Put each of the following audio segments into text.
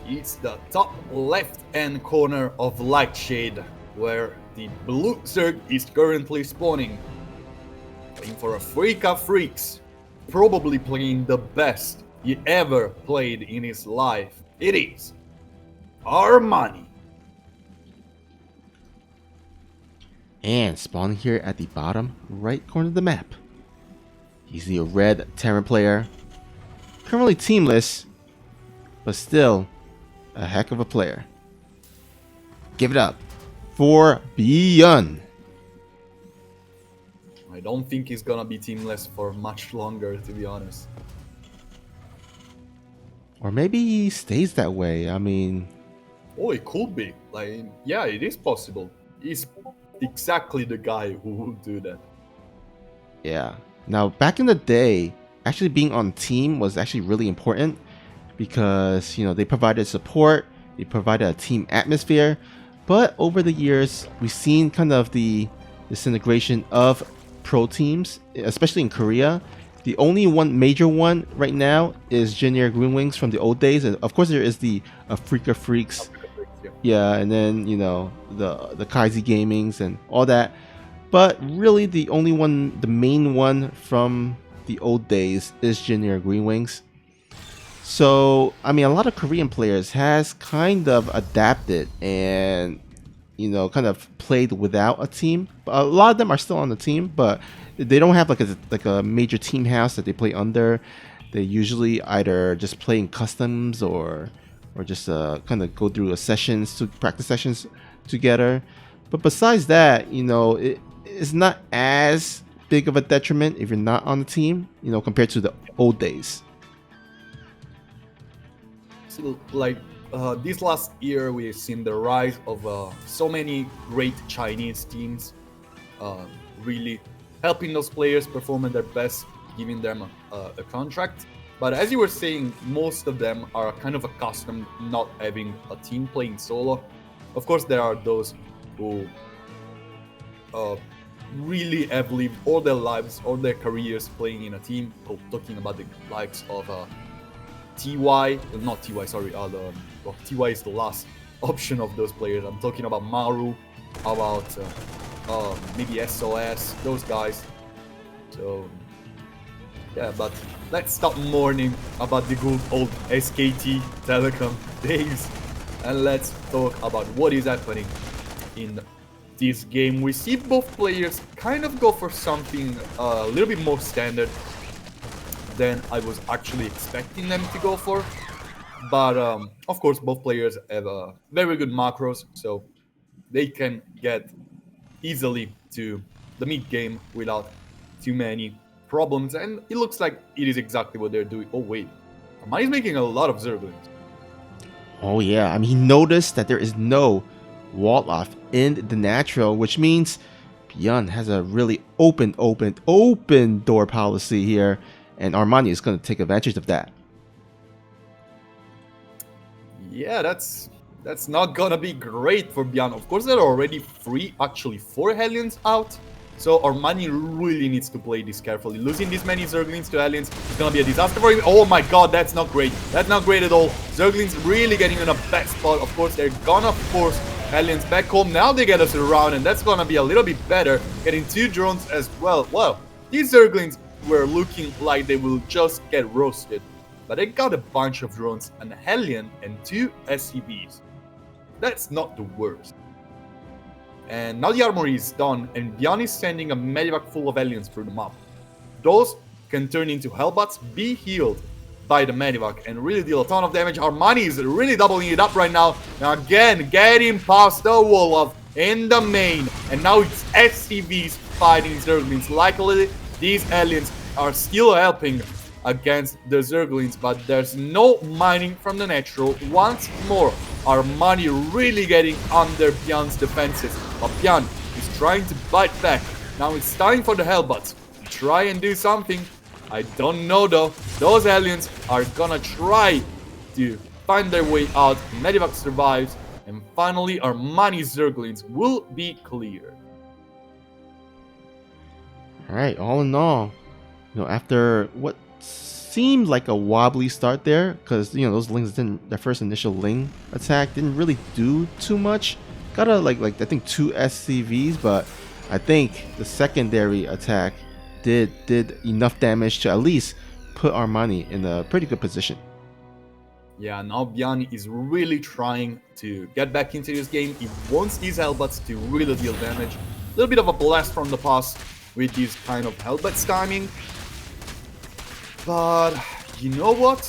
It's the top left-hand corner of Lightshade, where the blue Zerg is currently spawning. Playing for a Freak of Freaks, probably playing the best he ever played in his life. It is ARMANI. And spawning here at the bottom right corner of the map. He's the red Terran player. Currently teamless, but still a heck of a player. Give it up for BYUN. I don't think he's gonna be teamless for much longer, to be honest. Or maybe he stays that way. I mean, Oh, it could be. Like, yeah, it is possible. He's exactly the guy who would do that. yeah. Now, back in the day, actually being on team was actually really important because, they provided support, they provided a team atmosphere. But over the years, we've seen kind of the disintegration of pro teams, especially in Korea. The only one major one right now is Junior Green Wings from the old days. And of course, there is the Africa Freaks. Yeah, and then, the Kaizi Gamings and all that. But really, the only one, the main one from the old days is Junior Green Wings. So, I mean, a lot of Korean players has kind of adapted and, kind of played without a team. A lot of them are still on the team, but they don't have like a major team house that they play under. They usually either just play in customs or just kind of go through practice sessions together. But besides that, it's not as big of a detriment if you're not on the team, compared to the old days. So, like, this last year, we've seen the rise of so many great Chinese teams, really helping those players perform at their best, giving them a contract. But as you were saying, most of them are kind of accustomed not having a team playing solo. Of course, there are those who really have lived all their lives, all their careers playing in a team. Talking about the likes of TY, not TY, sorry. TY is the last option of those players. I'm talking about Maru, about maybe SOS, those guys. So yeah, but let's stop mourning about the good old SKT Telecom days, and let's talk about what is happening in this game. We see both players kind of go for something a little bit more standard than I was actually expecting them to go for. But of course, both players have very good macros, so they can get easily to the mid game without too many problems. And it looks like it is exactly what they're doing. Oh wait, Armani's making a lot of Zerglings. Oh yeah, I mean, he noticed that there is no wall off in the natural, which means BYUN has a really open door policy here, and Armani is going to take advantage of that. Yeah, that's not gonna be great for BYUN. Of course, there are already actually 4 Hellions out. So Armani really needs to play this carefully. Losing this many Zerglings to Hellions is gonna be a disaster for him. Oh my god, that's not great. That's not great at all. Zerglings really getting in a bad spot. Of course, they're gonna force Hellions back home. Now they get us around, and that's gonna be a little bit better. Getting 2 drones as well. Well, these Zerglings were looking like they will just get roasted. But they got a bunch of drones, an Hellion, and 2 SCVs. That's not the worst. And now the armory is done, and BYUN is sending a medivac full of Hellions through the map. Those can turn into Hellbats, be healed by the medivac, and really deal a ton of damage. Armani is really doubling it up right now. Now again, getting past the wall in the main. And now it's SCVs fighting Zerglings. Likely, these Hellions are still helping against the Zerglings, but there's no mining from the natural. Once more, Armani really getting under BYUN's defenses. But BYUN is trying to bite back. Now it's time for the Hellbats to try and do something. I don't know though. Those Hellions are gonna try to find their way out. Medivac survives. And finally, Armani's Zerglings will be cleared. Alright, all in all, after what seemed like a wobbly start there because those lings didn't. Their first initial ling attack didn't really do too much. Got a like I think 2 SCVs, but I think the secondary attack did enough damage to at least put Armani in a pretty good position. Yeah, now BYUN is really trying to get back into this game. He wants these Hellbats to really deal damage. A little bit of a blast from the past with these kind of Hellbats timing. But you know what?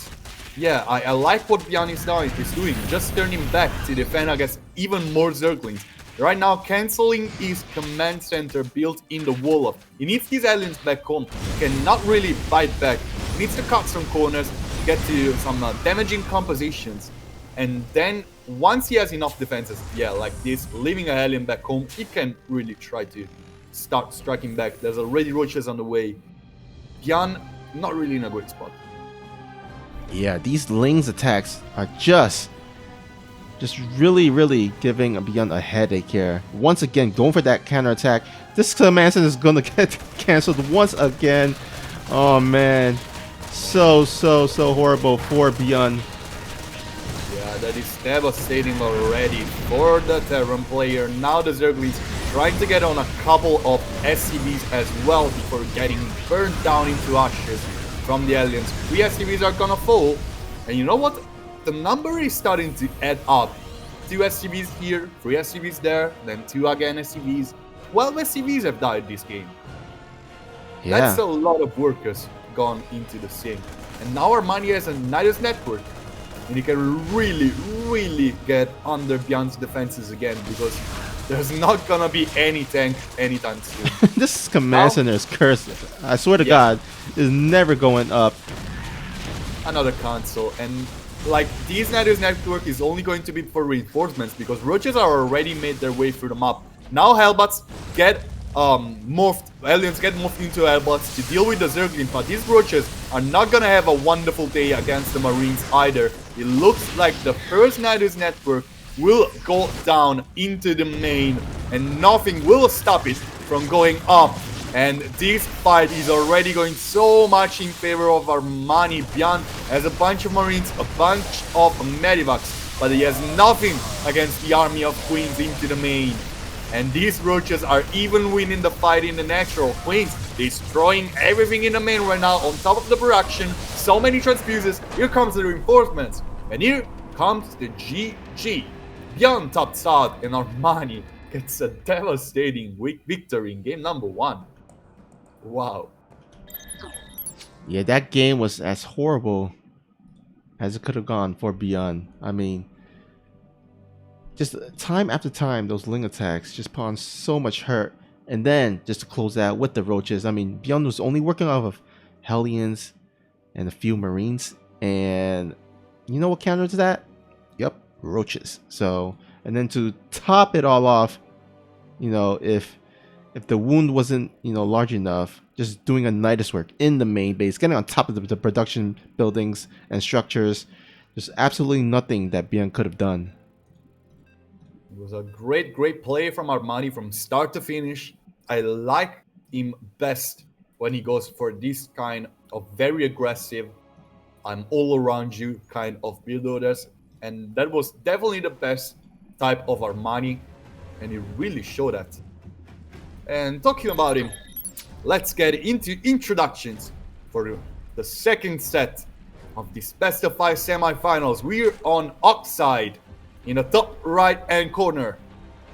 Yeah, I like what BYUN is doing. Just turning back to defend against even more Zerglings. Right now, canceling his command center built in the wall up. He needs these aliens back home. He cannot really fight back. He needs to cut some corners, get to some damaging compositions. And then, once he has enough defenses, yeah, like this, leaving a alien back home, he can really try to start striking back. There's already roaches on the way. BYUN, not really in a great spot. Yeah, these Ling's attacks are just really giving BYUN a headache here. Once again, going for that counter attack. This command center is gonna get cancelled once again. Oh man, so horrible for BYUN. Yeah, that is devastating already for the Terran player. Now the Zerglings trying to get on a couple of SCVs as well before getting burned down into ashes from the aliens. 3 SCVs are gonna fall, and you know what? The number is starting to add up. 2 SCVs here, 3 SCVs there, then 2 again SCVs. 12 SCVs have died this game. Yeah. That's a lot of workers gone into the sink. And now Armani has a Nidus network. And he can really get under BYUN's defenses again, because there's not gonna be any tank anytime soon. This command center is cursed. I swear to God, is never going up. Another console, and like this Nidus network is only going to be for reinforcements because roaches are already made their way through the map. Now Hellbats get morphed, aliens get morphed into Hellbats to deal with the Zerglings, but these roaches are not gonna have a wonderful day against the Marines either. It looks like the first Nidus network will go down into the main, and nothing will stop it from going up. And this fight is already going so much in favor of Armani. BYUN has a bunch of Marines, a bunch of Medivacs, but he has nothing against the army of Queens into the main. And these roaches are even winning the fight in the natural. Queens destroying everything in the main right now on top of the production. So many transfuses. Here comes the reinforcements. And here comes the GG. BYUN tops out, and Armani gets a devastating victory in game number 1. Wow. Yeah, that game was as horrible as it could have gone for BYUN. I mean, just time after time, those Ling attacks just put on so much hurt. And then just to close out with the roaches. I mean, BYUN was only working off of Hellions and a few Marines. And you know what counter to that? Yep, roaches. So, and then to top it all off, if the wound wasn't, large enough, just doing a Nidus work in the main base, getting on top of the production buildings and structures, there's absolutely nothing that BYUN could have done. It was a great play from Armani from start to finish. I like him best when he goes for this kind of very aggressive, I'm all around you kind of build orders. And that was definitely the best type of Armani, and he really showed that. And talking about him, let's get into introductions for the second set of this best of 5 semifinals. We're on Oxide in the top right hand corner,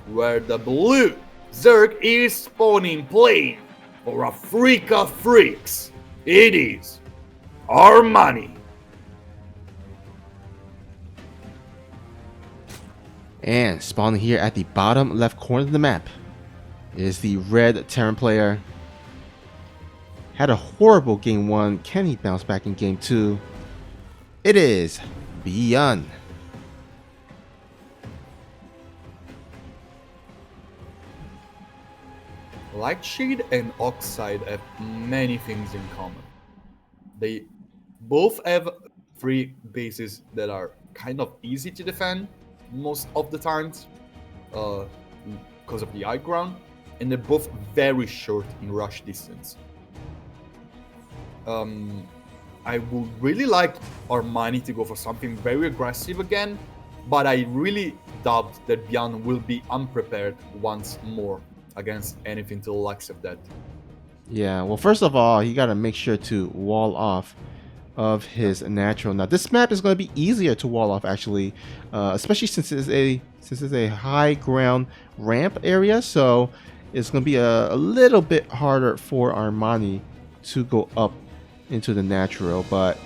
where the blue Zerg is spawning, playing for Africa Freaks. It is Armani. And spawning here at the bottom left corner of the map is the red Terran player. Had a horrible game 1. Can he bounce back in game 2? It is BYUN. Lightshade and Oxide have many things in common. They both have 3 bases that are kind of easy to defend most of the times because of the high ground, and they're both very short in rush distance. I would really like Armani to go for something very aggressive again, but I really doubt that BYUN will be unprepared once more against anything to the likes of that. Yeah, well, first of all, you got to make sure to wall off of Yeah. his natural. Now, this map is going to be easier to wall off, actually, especially since it's a high ground ramp area. So it's going to be a little bit harder for Armani to go up into the natural. But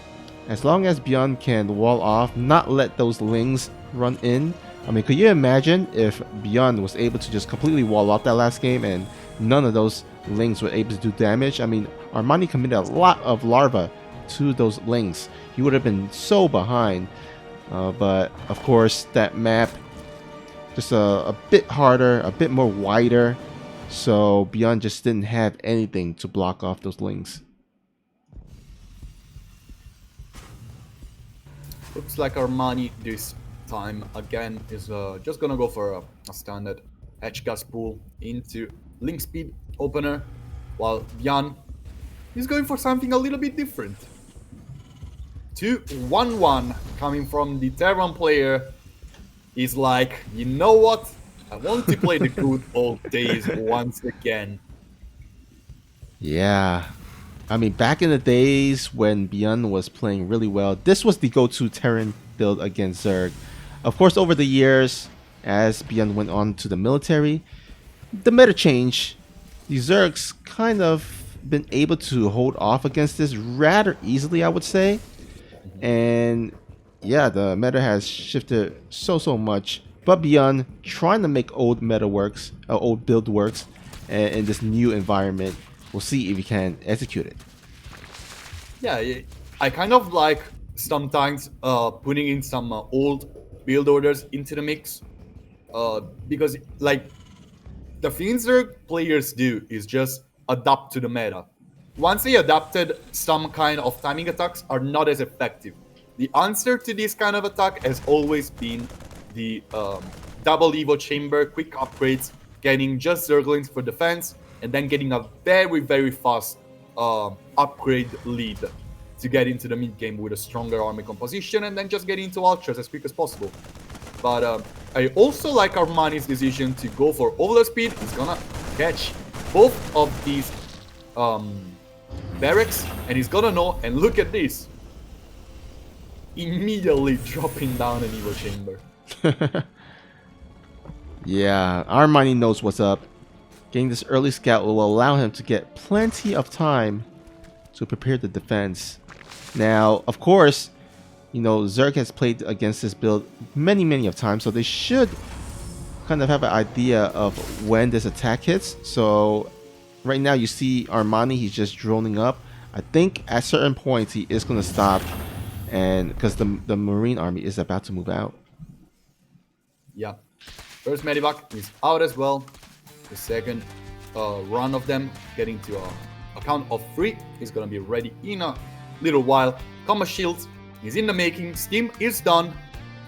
as long as BYUN can wall off, not let those lings run in. I mean, could you imagine if BYUN was able to just completely wall off that last game and none of those lings were able to do damage? I mean, Armani committed a lot of larva to those lings. He would have been so behind. But of course, that map just a bit harder, a bit more wider. So BYUN just didn't have anything to block off those lings. Looks like Armani this time again is just gonna go for a standard edge gas pull into link speed opener, while BYUN is going for something a little bit different. 2-1-1 coming from the Terran player is like, you know what? I want to play the good old days once again. Yeah. I mean, back in the days when BYUN was playing really well, this was the go-to Terran build against Zerg. Of course, over the years, as BYUN went on to the military, the meta changed. The Zergs kind of been able to hold off against this rather easily, I would say. And yeah, the meta has shifted so much. But BYUN trying to make old meta works, old build works, in this new environment. We'll see if he can execute it. Yeah, I kind of like sometimes putting in some old build orders into the mix because like the things that players do is just adapt to the meta. Once they adapted, some kind of timing attacks are not as effective. The answer to this kind of attack has always been the double Evo chamber, quick upgrades, getting just Zerglings for defense, and then getting a very fast upgrade lead to get into the mid game with a stronger army composition, and then just get into ultras as quick as possible. But I also like Armani's decision to go for overload speed. He's gonna catch both of these barracks, and he's gonna know. And look at this, immediately dropping down an Evo chamber. Yeah, Armani knows what's up. Getting this early scout will allow him to get plenty of time to prepare the defense. Now, of course, you know, Zerg has played against this build many of times, so they should kind of have an idea of when this attack hits. So right now you see Armani, he's just droning up. I think at certain points he is going to stop, and because the Marine army is about to move out. Yeah, first Medivac is out as well. The second run of them getting to a count of 3 is gonna be ready in a little while. Combat shields is in the making. Steam is done.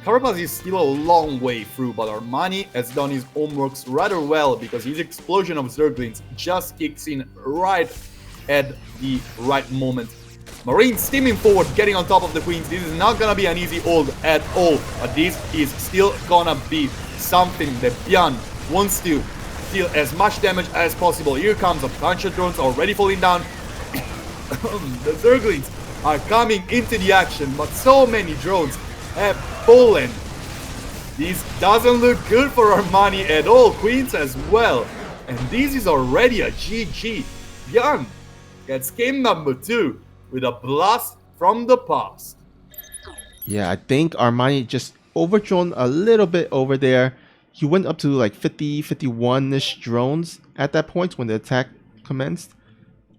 Carapace is still a long way through, but Armani has done his homeworks rather well because his explosion of Zerglings just kicks in right at the right moment. Marines steaming forward, getting on top of the Queens. This is not gonna be an easy hold at all, but this is still gonna be something that BYUN wants to deal as much damage as possible. Here comes a bunch of drones already falling down. The Zerglings are coming into the action, but so many drones have fallen. This doesn't look good for Armani at all. Queens as well. And this is already a GG. BYUN gets game number 2 with a blast from the past. Yeah, I think Armani just overdrone a little bit over there. He went up to like 50, 51-ish drones at that point when the attack commenced.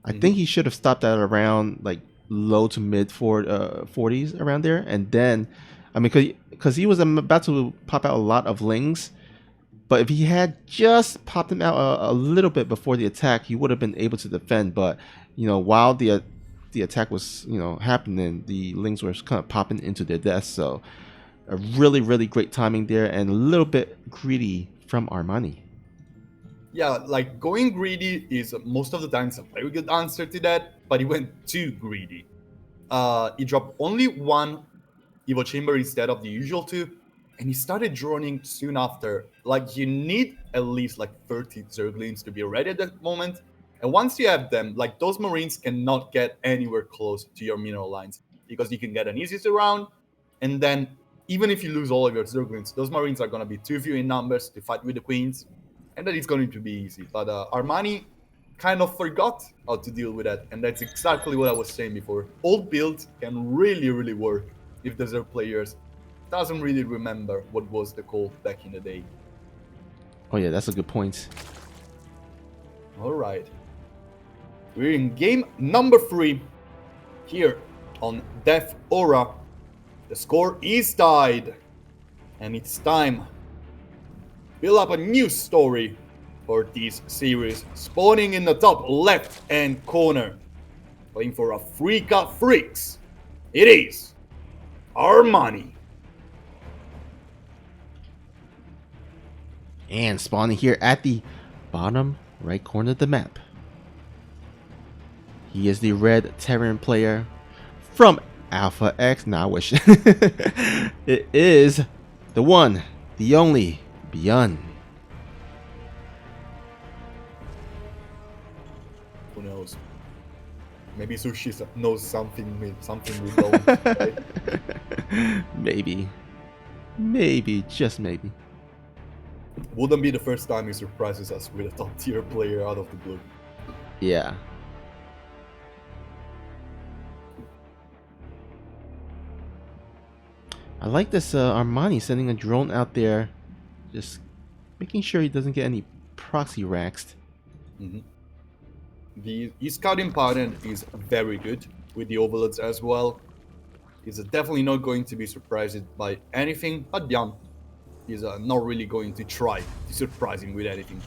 I think he should have stopped at around like low to mid 40s around there. And then, I mean, because he was about to pop out a lot of lings. But if he had just popped them out a little bit before the attack, he would have been able to defend. But, you know, while the attack was, you know, happening, the lings were kind of popping into their deaths. So a really great timing there, and a little bit greedy from Armani. Yeah, like going greedy is most of the times a very good answer to that, but he went too greedy. he dropped only one Evo Chamber instead of the usual two, and he started droning soon after. Like, you need at least like 30 Zerglings to be ready at that moment. And once you have them, like, those Marines cannot get anywhere close to your mineral lines because you can get an easy surround. And then, even if you lose all of your Zerglings, those Marines are going to be too few in numbers to fight with the Queens. And then it's going to be easy. But Armani kind of forgot how to deal with that. And that's exactly what I was saying before. Old builds can really, really work if the Zerg players doesn't really remember what was the call back in the day. Oh yeah, that's a good point. All right. We're in game number 3 here on Death Aura. The score is tied. And it's time. Build up a new story for this series. Spawning in the top left-hand corner. Playing for a Freak of Freaks. It is ARMANI. And spawning here at the bottom right corner of the map. He is the red Terran player from Alpha X. Now I wish. It is the one, the only, BYUN. Who knows? Maybe Sushi knows something we don't. Right? Maybe, just maybe. Wouldn't be the first time he surprises us with a top tier player out of the blue. Yeah. I like this Armani sending a drone out there, just making sure he doesn't get any proxy raxed. His scouting pattern is very good with the overlords as well. He's definitely not going to be surprised by anything, but BYUN is not really going to try to surprise him with anything.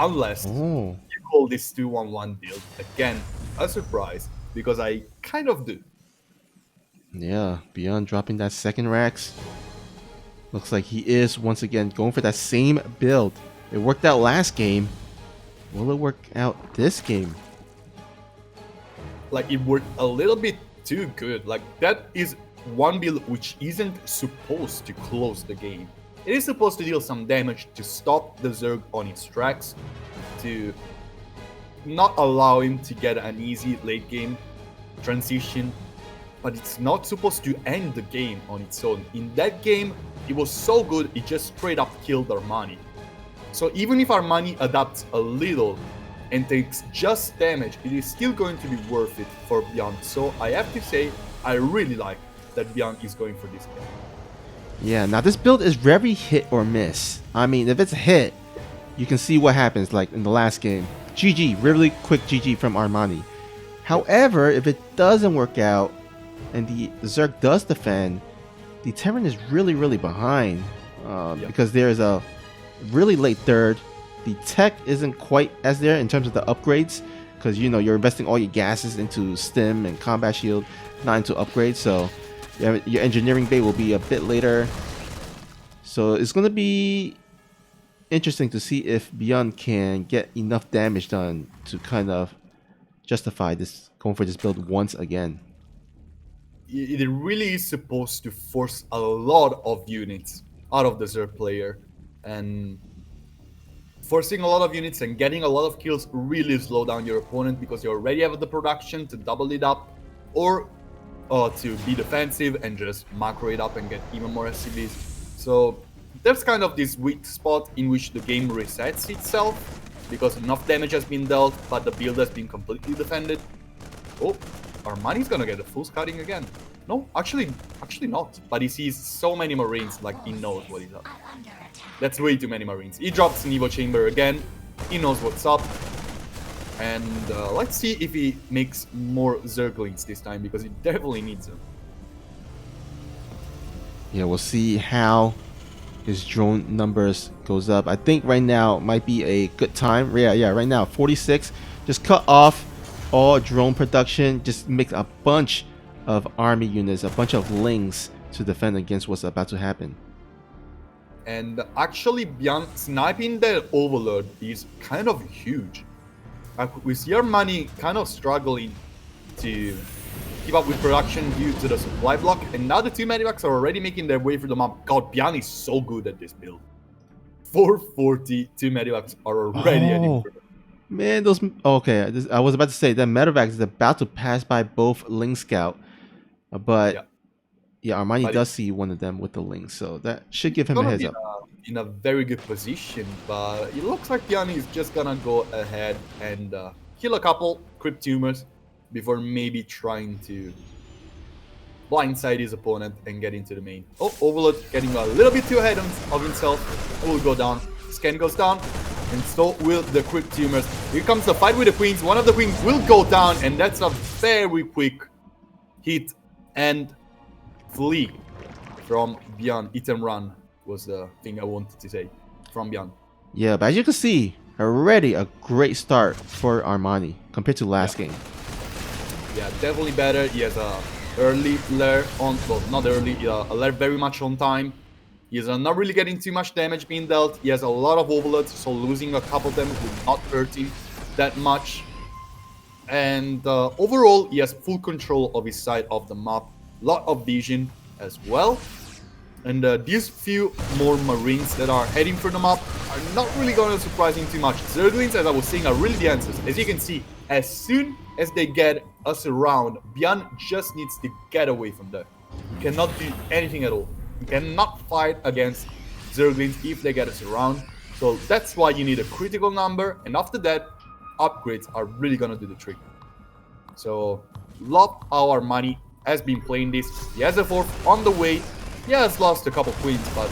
Unless you call this 2-1-1 build, again, a surprise, because I kind of do. Yeah, BYUN dropping that second Rax. Looks like he is once again going for that same build. It worked out last game. Will it work out this game? Like, it worked a little bit too good. Like, that is one build which isn't supposed to close the game. It is supposed to deal some damage to stop the Zerg on its tracks, to not allow him to get an easy late game transition, but it's not supposed to end the game on its own. In that game, it was so good, it just straight up killed Armani. So even if Armani adapts a little and takes just damage, it is still going to be worth it for BYUN. So I have to say, I really like that BYUN is going for this game. Yeah, now this build is very hit or miss. I mean, if it's a hit, you can see what happens, like in the last game. GG, really quick GG from Armani. However, if it doesn't work out, and the Zerg does defend, the Terran is really, really behind. Because there's a really late third. The tech isn't quite as there in terms of the upgrades, because you know you're investing all your gases into stim and combat shield, not into upgrades. So your engineering bay will be a bit later. So it's going to be interesting to see if BYUN can get enough damage done to kind of justify this going for this build once again. It really is supposed to force a lot of units out of the Zerg player, and forcing a lot of units and getting a lot of kills really slow down your opponent because you already have the production to double it up, or to be defensive and just macro it up and get even more SCVs. So there's kind of this weak spot in which the game resets itself because enough damage has been dealt, but the build has been completely defended. Oh, Armani's gonna get a full scouting again. No, actually not. But he sees so many Marines, like he knows what he's up. That's way too many Marines. He drops an Evo Chamber again. He knows what's up. And let's see if he makes more Zerglings this time, because he definitely needs them. Yeah, we'll see how his drone numbers goes up. I think right now might be a good time. Yeah, right now 46. Just cut off all drone production. Just make a bunch of army units, a bunch of lings to defend against what's about to happen. And actually, BYUN sniping the Overlord is kind of huge. We see Armani kind of struggling to keep up with production due to the supply block. And now the two Medivacs are already making their way through the map. God, BYUN is so good at this build. 440, two Medivacs are already heading for them. Man, those... Okay, I was about to say that Medivac is about to pass by both Link Scout. But yeah, Armani does see one of them with the Link. So that should give him a heads up. In a very good position, but it looks like BYUN is just gonna go ahead and kill a couple Crypt Tumors before maybe trying to blindside his opponent and get into the main. Oh, Overlord getting a little bit too ahead of himself. It will go down. Scan goes down, and so will the Crypt Tumors. Here comes the fight with the Queens. One of the Queens will go down, and that's a very quick hit and flee from BYUN. Hit and run was the thing I wanted to say from BYUN. Yeah, but as you can see, already a great start for Armani compared to last game. Yeah, definitely better. He has a early lair on, well, not early, a lair very much on time. He is not really getting too much damage being dealt. He has a lot of overloads, so losing a couple of them will not hurt him that much. And overall, he has full control of his side of the map. Lot of vision as well. And these few more Marines that are heading for the map are not really going to surprise him too much. Zerglings, as I was saying, are really the answers. As you can see, as soon as they get us around, BYUN just needs to get away from them. You cannot do anything at all. You cannot fight against Zerglings if they get us around. So that's why you need a critical number. And after that, upgrades are really going to do the trick. So, love how Armani has been playing this. He has a fourth on the way. He has lost a couple queens, but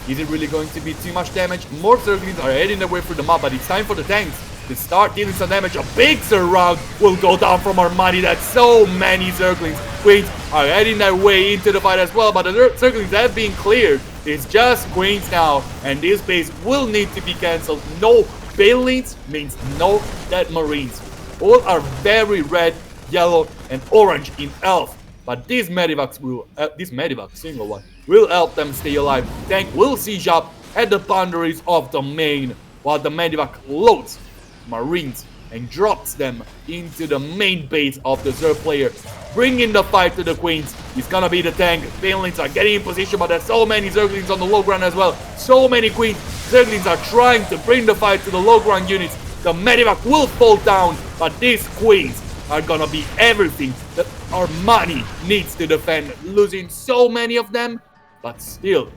is it really going to be too much damage? More Zerglings are heading their way through the map, but it's time for the tanks to start dealing some damage. A big surround will go down from Armani. That's so many Zerglings. Queens are heading their way into the fight as well, but the Zerglings have been cleared. It's just Queens now, and this base will need to be cancelled. No Banelings means no dead Marines. All are very red, yellow, and orange in health. But these Medivacs will, this Medivac, single one, will help them stay alive. Tank will siege up at the boundaries of the main, while the Medivac loads Marines and drops them into the main base of the Zerg player, bringing the fight to the Queens. It's gonna be the tank. Banelings are getting in position, but there's so many Zerglings on the low ground as well. So many Queens. Zerglings are trying to bring the fight to the low ground units. The Medivac will fall down, but these Queens are gonna be everything that Armani needs to defend, losing so many of them, but still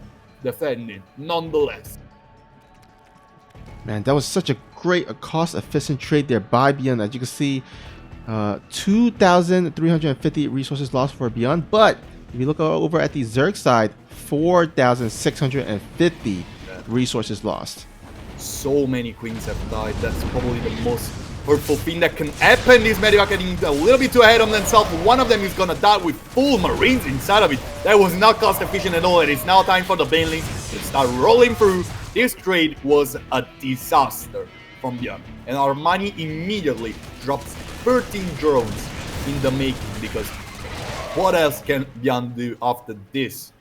defending nonetheless. Man, that was such a great, cost-efficient trade there by BYUN. As you can see, 2,350 resources lost for BYUN, but if you look over at the Zerg side, 4,650 resources lost. So many queens have died. That's probably the most hurtful thing that can happen. These Medivac getting a little bit too ahead of themselves. One of them is gonna die with full Marines inside of it. That was not cost efficient at all, and it's now time for the Banelings to start rolling through. This trade was a disaster from BYUN, and Armani immediately drops 13 drones in the making, because what else can BYUN do after this?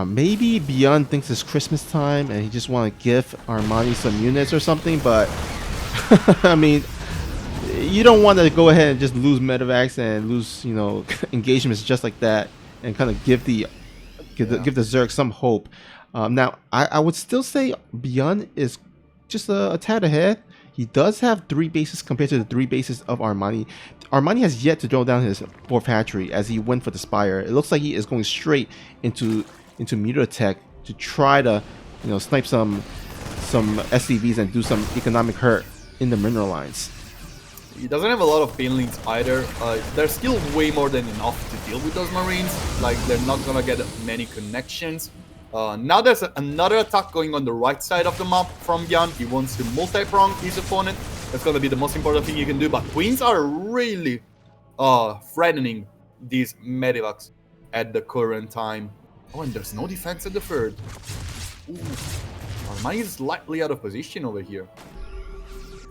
Maybe BYUN thinks it's Christmas time and he just want to give Armani some units or something, but I mean, you don't want to go ahead and just lose Medivacs and lose, you know, engagements just like that, and kind of give the Zerg some hope. Now, I would still say BYUN is just a tad ahead. He does have 3 bases compared to the 3 bases of Armani. Armani has yet to throw down his 4th hatchery as he went for the Spire. It looks like he is going straight into meter tech to try to, you know, snipe some SCVs and do some economic hurt in the mineral lines. He doesn't have a lot of Banelings either. There's still way more than enough to deal with those Marines. Like, they're not gonna get many connections. Now there's another attack going on the right side of the map from BYUN. He wants to multi-prong his opponent. That's gonna be the most important thing you can do. But Queens are really threatening these Medivacs at the current time. Oh, and there's no defense at the 3rd. Ooh. Armani is slightly out of position over here.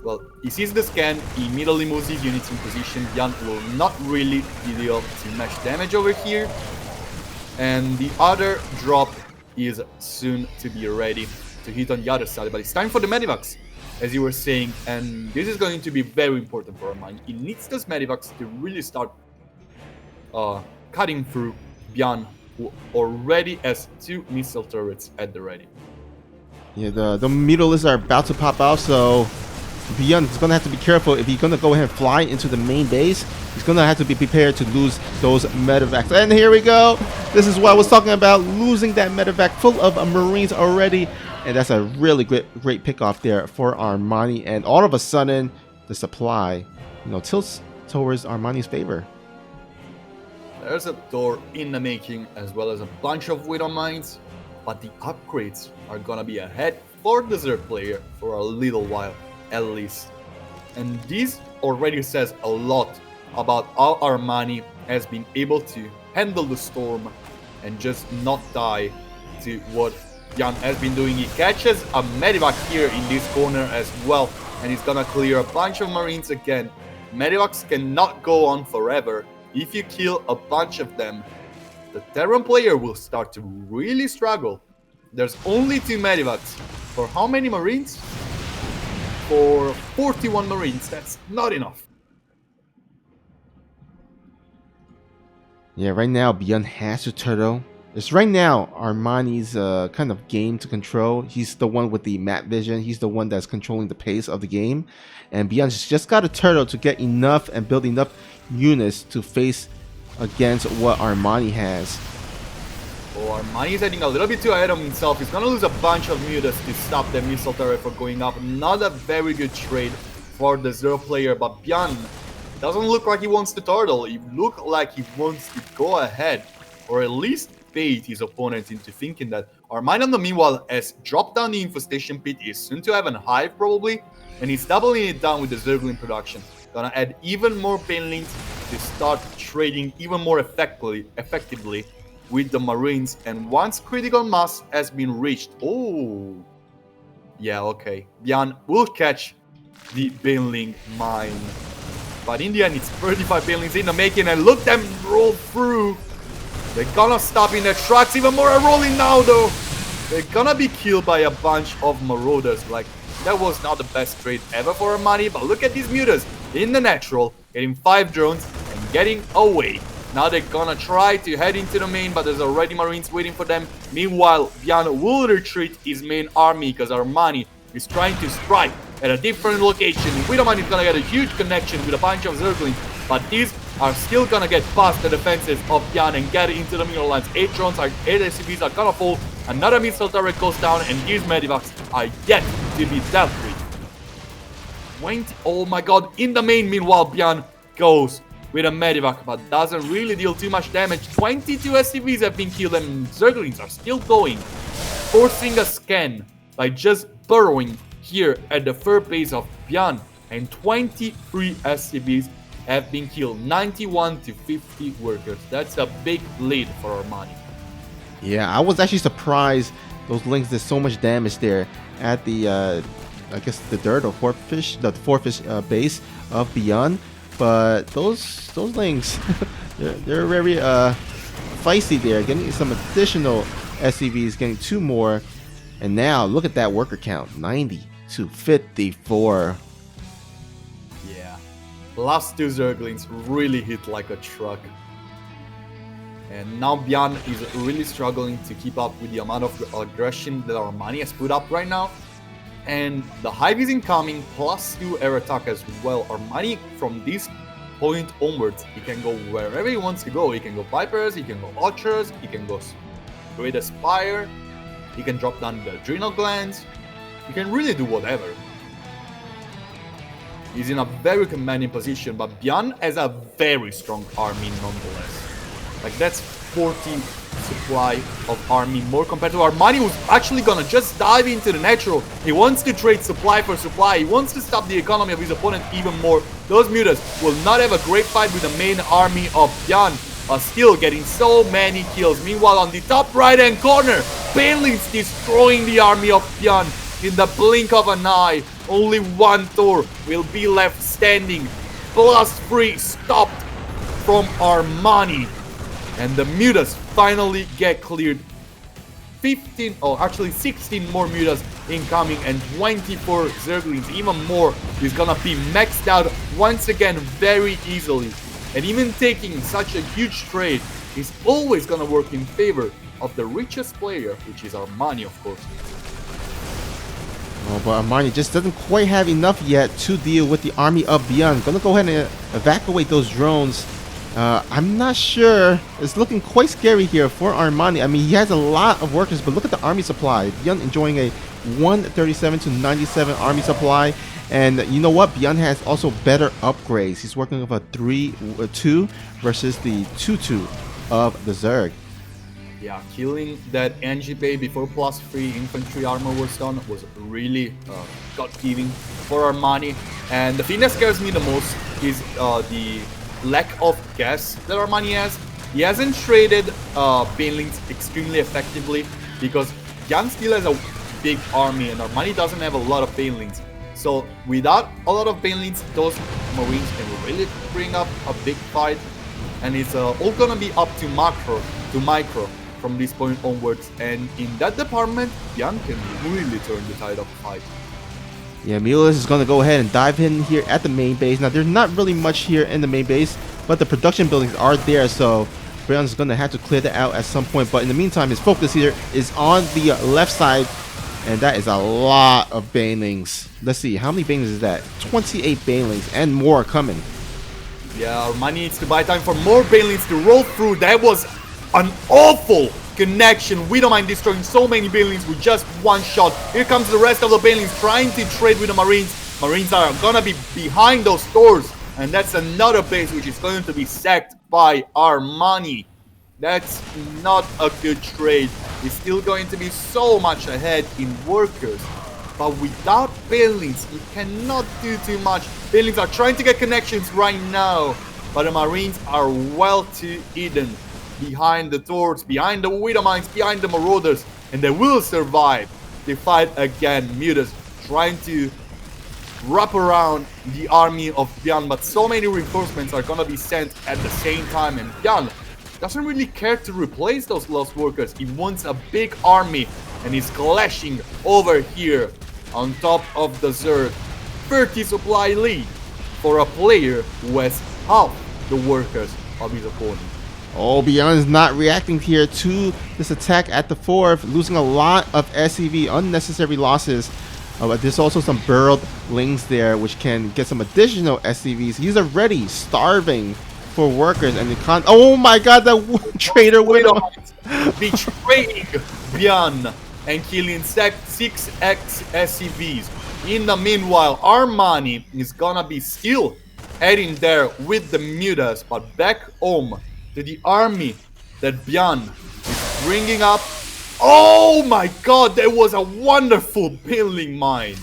Well, he sees the scan, he immediately moves his units in position. BYUN will not really deal too much damage over here. And the other drop is soon to be ready to hit on the other side. But it's time for the Medivacs as you were saying, and this is going to be very important for Armani. It needs those Medivacs to really start cutting through BYUN, who already has 2 missile turrets at the ready. Yeah, the Mutalisks are about to pop out, so BYUN is going to have to be careful. If he's going to go ahead and fly into the main base, he's going to have to be prepared to lose those Medivacs. And here we go. This is what I was talking about, losing that Medivac full of Marines already. And that's a really great pick off there for Armani. And all of a sudden, the supply, tilts towards Armani's favor. There's a door in the making, as well as a bunch of Widow Mines, but the upgrades are gonna be ahead for the Zerg player for a little while, at least. And this already says a lot about how Armani has been able to handle the storm and just not die to what BYUN has been doing. He catches a Medivac here in this corner as well, and he's gonna clear a bunch of Marines again. Medivacs cannot go on forever. If you kill a bunch of them, the Terran player will start to really struggle. There's only 2 Medivacs. For how many Marines? For 41 Marines, that's not enough. Yeah, right now BYUN has to turtle. It's right now Armani's kind of game to control. He's the one with the map vision. He's the one that's controlling the pace of the game. And BYUN's just got a turtle to get enough and build enough units to face against what Armani has. Oh, Armani's heading a little bit too ahead of himself. He's gonna lose a bunch of mutas to stop the missile turret from going up. Not a very good trade for the Zero player, but BYUN doesn't look like he wants to turtle. He looks like he wants to go ahead, or at least bait his opponent into thinking that Armani, on the meanwhile, has dropped down the infestation pit, is soon to have an hive probably, and he's doubling it down with the Zergling production. Gonna add even more painlings to start trading even more effectively with the Marines, and once critical mass has been reached, oh, yeah, okay, BYUN will catch the Baneling mine, but in the end it's 35 Banelings in the making, and look them roll through. They're gonna stop in their tracks. Even more are rolling now though. They're gonna be killed by a bunch of Marauders. Like, that was not the best trade ever for Armani, but look at these mutas in the natural, getting 5 drones and getting away. Now they're gonna try to head into the main, but there's already Marines waiting for them. Meanwhile, BYUN will retreat his main army because Armani is trying to strike at a different location. Widowman is gonna get a huge connection with a bunch of Zerglings, but these are still gonna get past the defenses of BYUN and get into the middle lines. 8 drones, 8 SCVs are gonna fall. Another missile turret goes down, and these Medivacs are yet to be dealt with. 20, oh my god, in the main, meanwhile, BYUN goes with a Medivac, but doesn't really deal too much damage. 22 SCVs have been killed, and Zerglings are still going, forcing a scan by just burrowing here at the third base of BYUN, and 23 SCVs have been killed. 91 to 50 workers. That's a big lead for Armani. Yeah, I was actually surprised those links did so much damage there at the, I guess the third or fourth fish, base of BYUN. But those links, they're very feisty there, getting some additional SCVs, getting 2 more. And now look at that worker count, 90 to 54. Yeah, last 2 Zerglings really hit like a truck. And now BYUN is really struggling to keep up with the amount of aggression that Armani has put up right now. And the hive is incoming, plus 2 air attack as well. Armani, from this point onwards, he can go wherever he wants to go. He can go Vipers, he can go Archers, he can go Great Aspire, he can drop down the adrenal glands. He can really do whatever. He's in a very commanding position, but BYUN has a very strong army nonetheless. Like, that's 40 supply of army more compared to Armani, who's actually gonna just dive into the natural. He wants to trade supply for supply. He wants to stop the economy of his opponent even more. Those mutas will not have a great fight with the main army of BYUN, but still getting so many kills. Meanwhile, on the top right hand corner, Banelings destroying the army of BYUN in the blink of an eye. Only 1 Thor will be left standing. +3 stopped from Armani. And the mutas finally get cleared. 15, oh actually 16 more mutas incoming and 24 Zerglings, even more, is gonna be maxed out once again very easily. And even taking such a huge trade is always gonna work in favor of the richest player, which is ARMANI, of course. Oh, but ARMANI just doesn't quite have enough yet to deal with the army of BYUN. Gonna go ahead and evacuate those drones. I'm not sure. It's looking quite scary here for ARMANI. I mean, he has a lot of workers, but look at the army supply. BYUN enjoying a 137 to 97 army supply. And you know what? BYUN has also better upgrades. He's working with a 3-2 versus the 2-2 of the Zerg. Yeah, killing that NG before +3 infantry armor was done was really gut-giving for ARMANI. And the thing that scares me the most is the lack of gas that ARMANI has. He hasn't traded Banelings extremely effectively because BYUN still has a big army and ARMANI doesn't have a lot of Banelings. So without a lot of Banelings, those Marines can really bring up a big fight. And it's all gonna be up to micro from this point onwards, and in that department, BYUN can really turn the tide of the fight. Yeah, Mulus is going to go ahead and dive in here at the main base. Now, there's not really much here in the main base, but the production buildings are there, so BYUN's going to have to clear that out at some point. But in the meantime, his focus here is on the left side, and that is a lot of Banelings. Let's see, how many Banelings is that? 28 Banelings, and more coming. Yeah, ARMANI needs to buy time for more Banelings to roll through. That was an awful connection. We don't mind destroying so many Banelings with just one shot. Here comes the rest of the Banelings trying to trade with the Marines. Marines are gonna be behind those stores, and that's another base which is going to be sacked by ARMANI. That's not a good trade. He's still going to be so much ahead in workers, but without Banelings, he cannot do too much. Banelings are trying to get connections right now, but the Marines are well too hidden behind the Torts, behind the Widowmines, behind the Marauders, and they will survive the fight again. Mutas trying to wrap around the army of BYUN, but so many reinforcements are gonna be sent at the same time, and BYUN doesn't really care to replace those lost workers. He wants a big army, and he's clashing over here on top of the Zerg. 30 supply lead for a player who has half the workers of his opponent. Oh, BYUN is not reacting here to this attack at the 4th, losing a lot of SCV, unnecessary losses. But there's also some burrowed lings there, which can get some additional SCVs. He's already starving for workers, and oh my god, that traitor Widow betraying BYUN and killing 6 SCVs. In the meanwhile, ARMANI is gonna be still heading there with the mutas, but back home to the army that BYUN is bringing up. Oh my god, that was a wonderful building mine.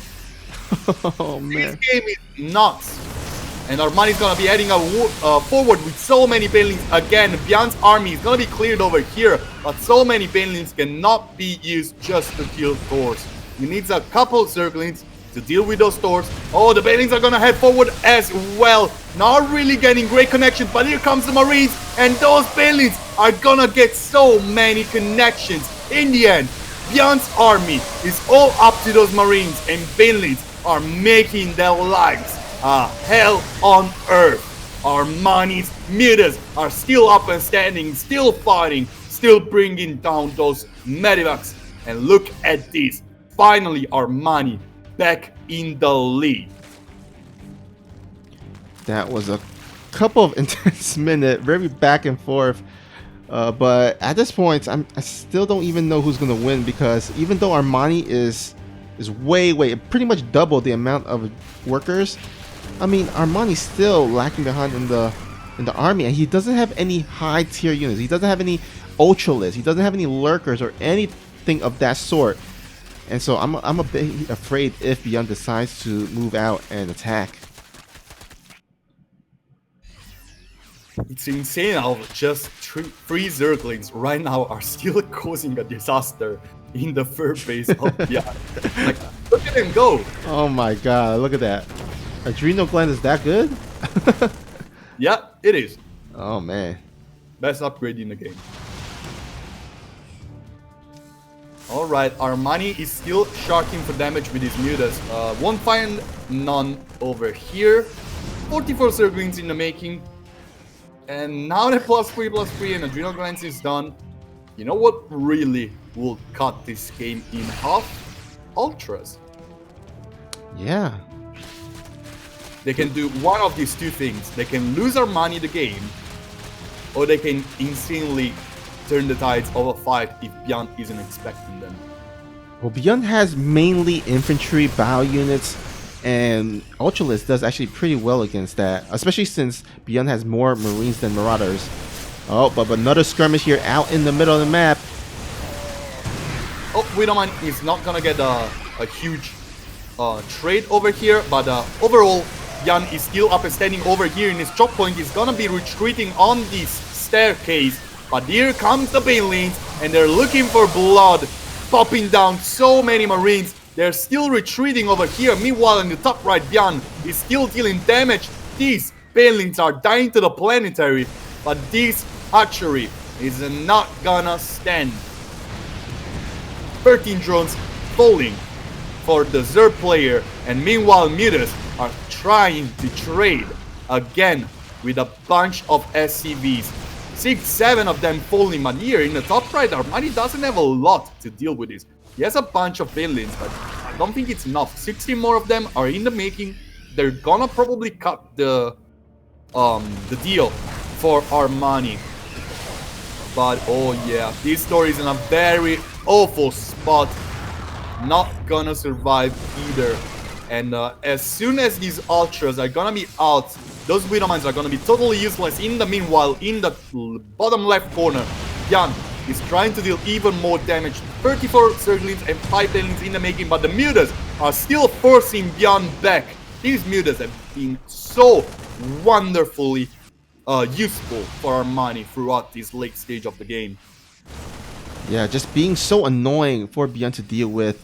Oh man, this game is nuts. And ARMANI is gonna be heading forward with so many Banelings again. BYUN's army is gonna be cleared over here, but so many Banelings cannot be used just to kill Thors. He needs a couple Zerglings to deal with those stores. Oh, the Banelings are gonna head forward as well. Not really getting great connections, but here comes the Marines, and those Banelings are gonna get so many connections. In the end, BYUN's army is all up to those Marines, and Banelings are making their lives a hell on earth. ARMANI's mutas are still up and standing, still fighting, still bringing down those medivacs. And look at this. Finally, ARMANI back in the lead. That was a couple of intense minutes, very back and forth. But at this point, I still don't even know who's gonna win, because even though ARMANI is way pretty much double the amount of workers, I mean ARMANI's still lacking behind in the army, and he doesn't have any high tier units. He doesn't have any ultralists. He doesn't have any lurkers or anything of that sort. And so I'm a bit afraid if BYUN decides to move out and attack. It's insane how just three Zerglings right now are still causing a disaster in the third base of BYUN. Like, look at him go! Oh my god, look at that. Adrenal gland is that good? Yeah, it is. Oh man. Best upgrade in the game. Alright, Armani is still sharking for damage with his mutas. Won't find none over here. 44 Zerglings in the making. And now that +3/+3 and Adrenal Glands is done, you know what really will cut this game in half? Ultras. Yeah. They can do one of these two things. They can lose Armani the game, or they can insanely turn the tides of a fight if BYUN isn't expecting them. Well, BYUN has mainly infantry, battle units, and Ultralisk does actually pretty well against that, especially since BYUN has more Marines than Marauders. Oh, but another skirmish here out in the middle of the map. Oh, Widowmine is not gonna get a huge trade over here, but overall, BYUN is still up and standing over here in his choke point. He's gonna be retreating on this staircase, but here comes the Banelings, and they're looking for blood, popping down so many Marines. They're still retreating over here. Meanwhile, in the top right, BYUN is still dealing damage. These Banelings are dying to the planetary, but this hatchery is not gonna stand. 13 drones falling for the Zerg player, and meanwhile Mutas are trying to trade again with a bunch of SCVs. 6-7 of them falling, but here in the top right, Armani doesn't have a lot to deal with this. He has a bunch of Banelings, but I don't think it's enough. 60 more of them are in the making. They're gonna probably cut the deal for Armani. But oh yeah, this story is in a very awful spot. Not gonna survive either. And as soon as these Ultras are gonna be out, those Widowmines are gonna be totally useless. In the meanwhile, in the bottom left corner, BYUN is trying to deal even more damage. 34 Zerglings and 5 Banelings in the making, but the Mutas are still forcing BYUN back. These Mutas have been so wonderfully useful for Armani throughout this late stage of the game. Yeah, just being so annoying for BYUN to deal with.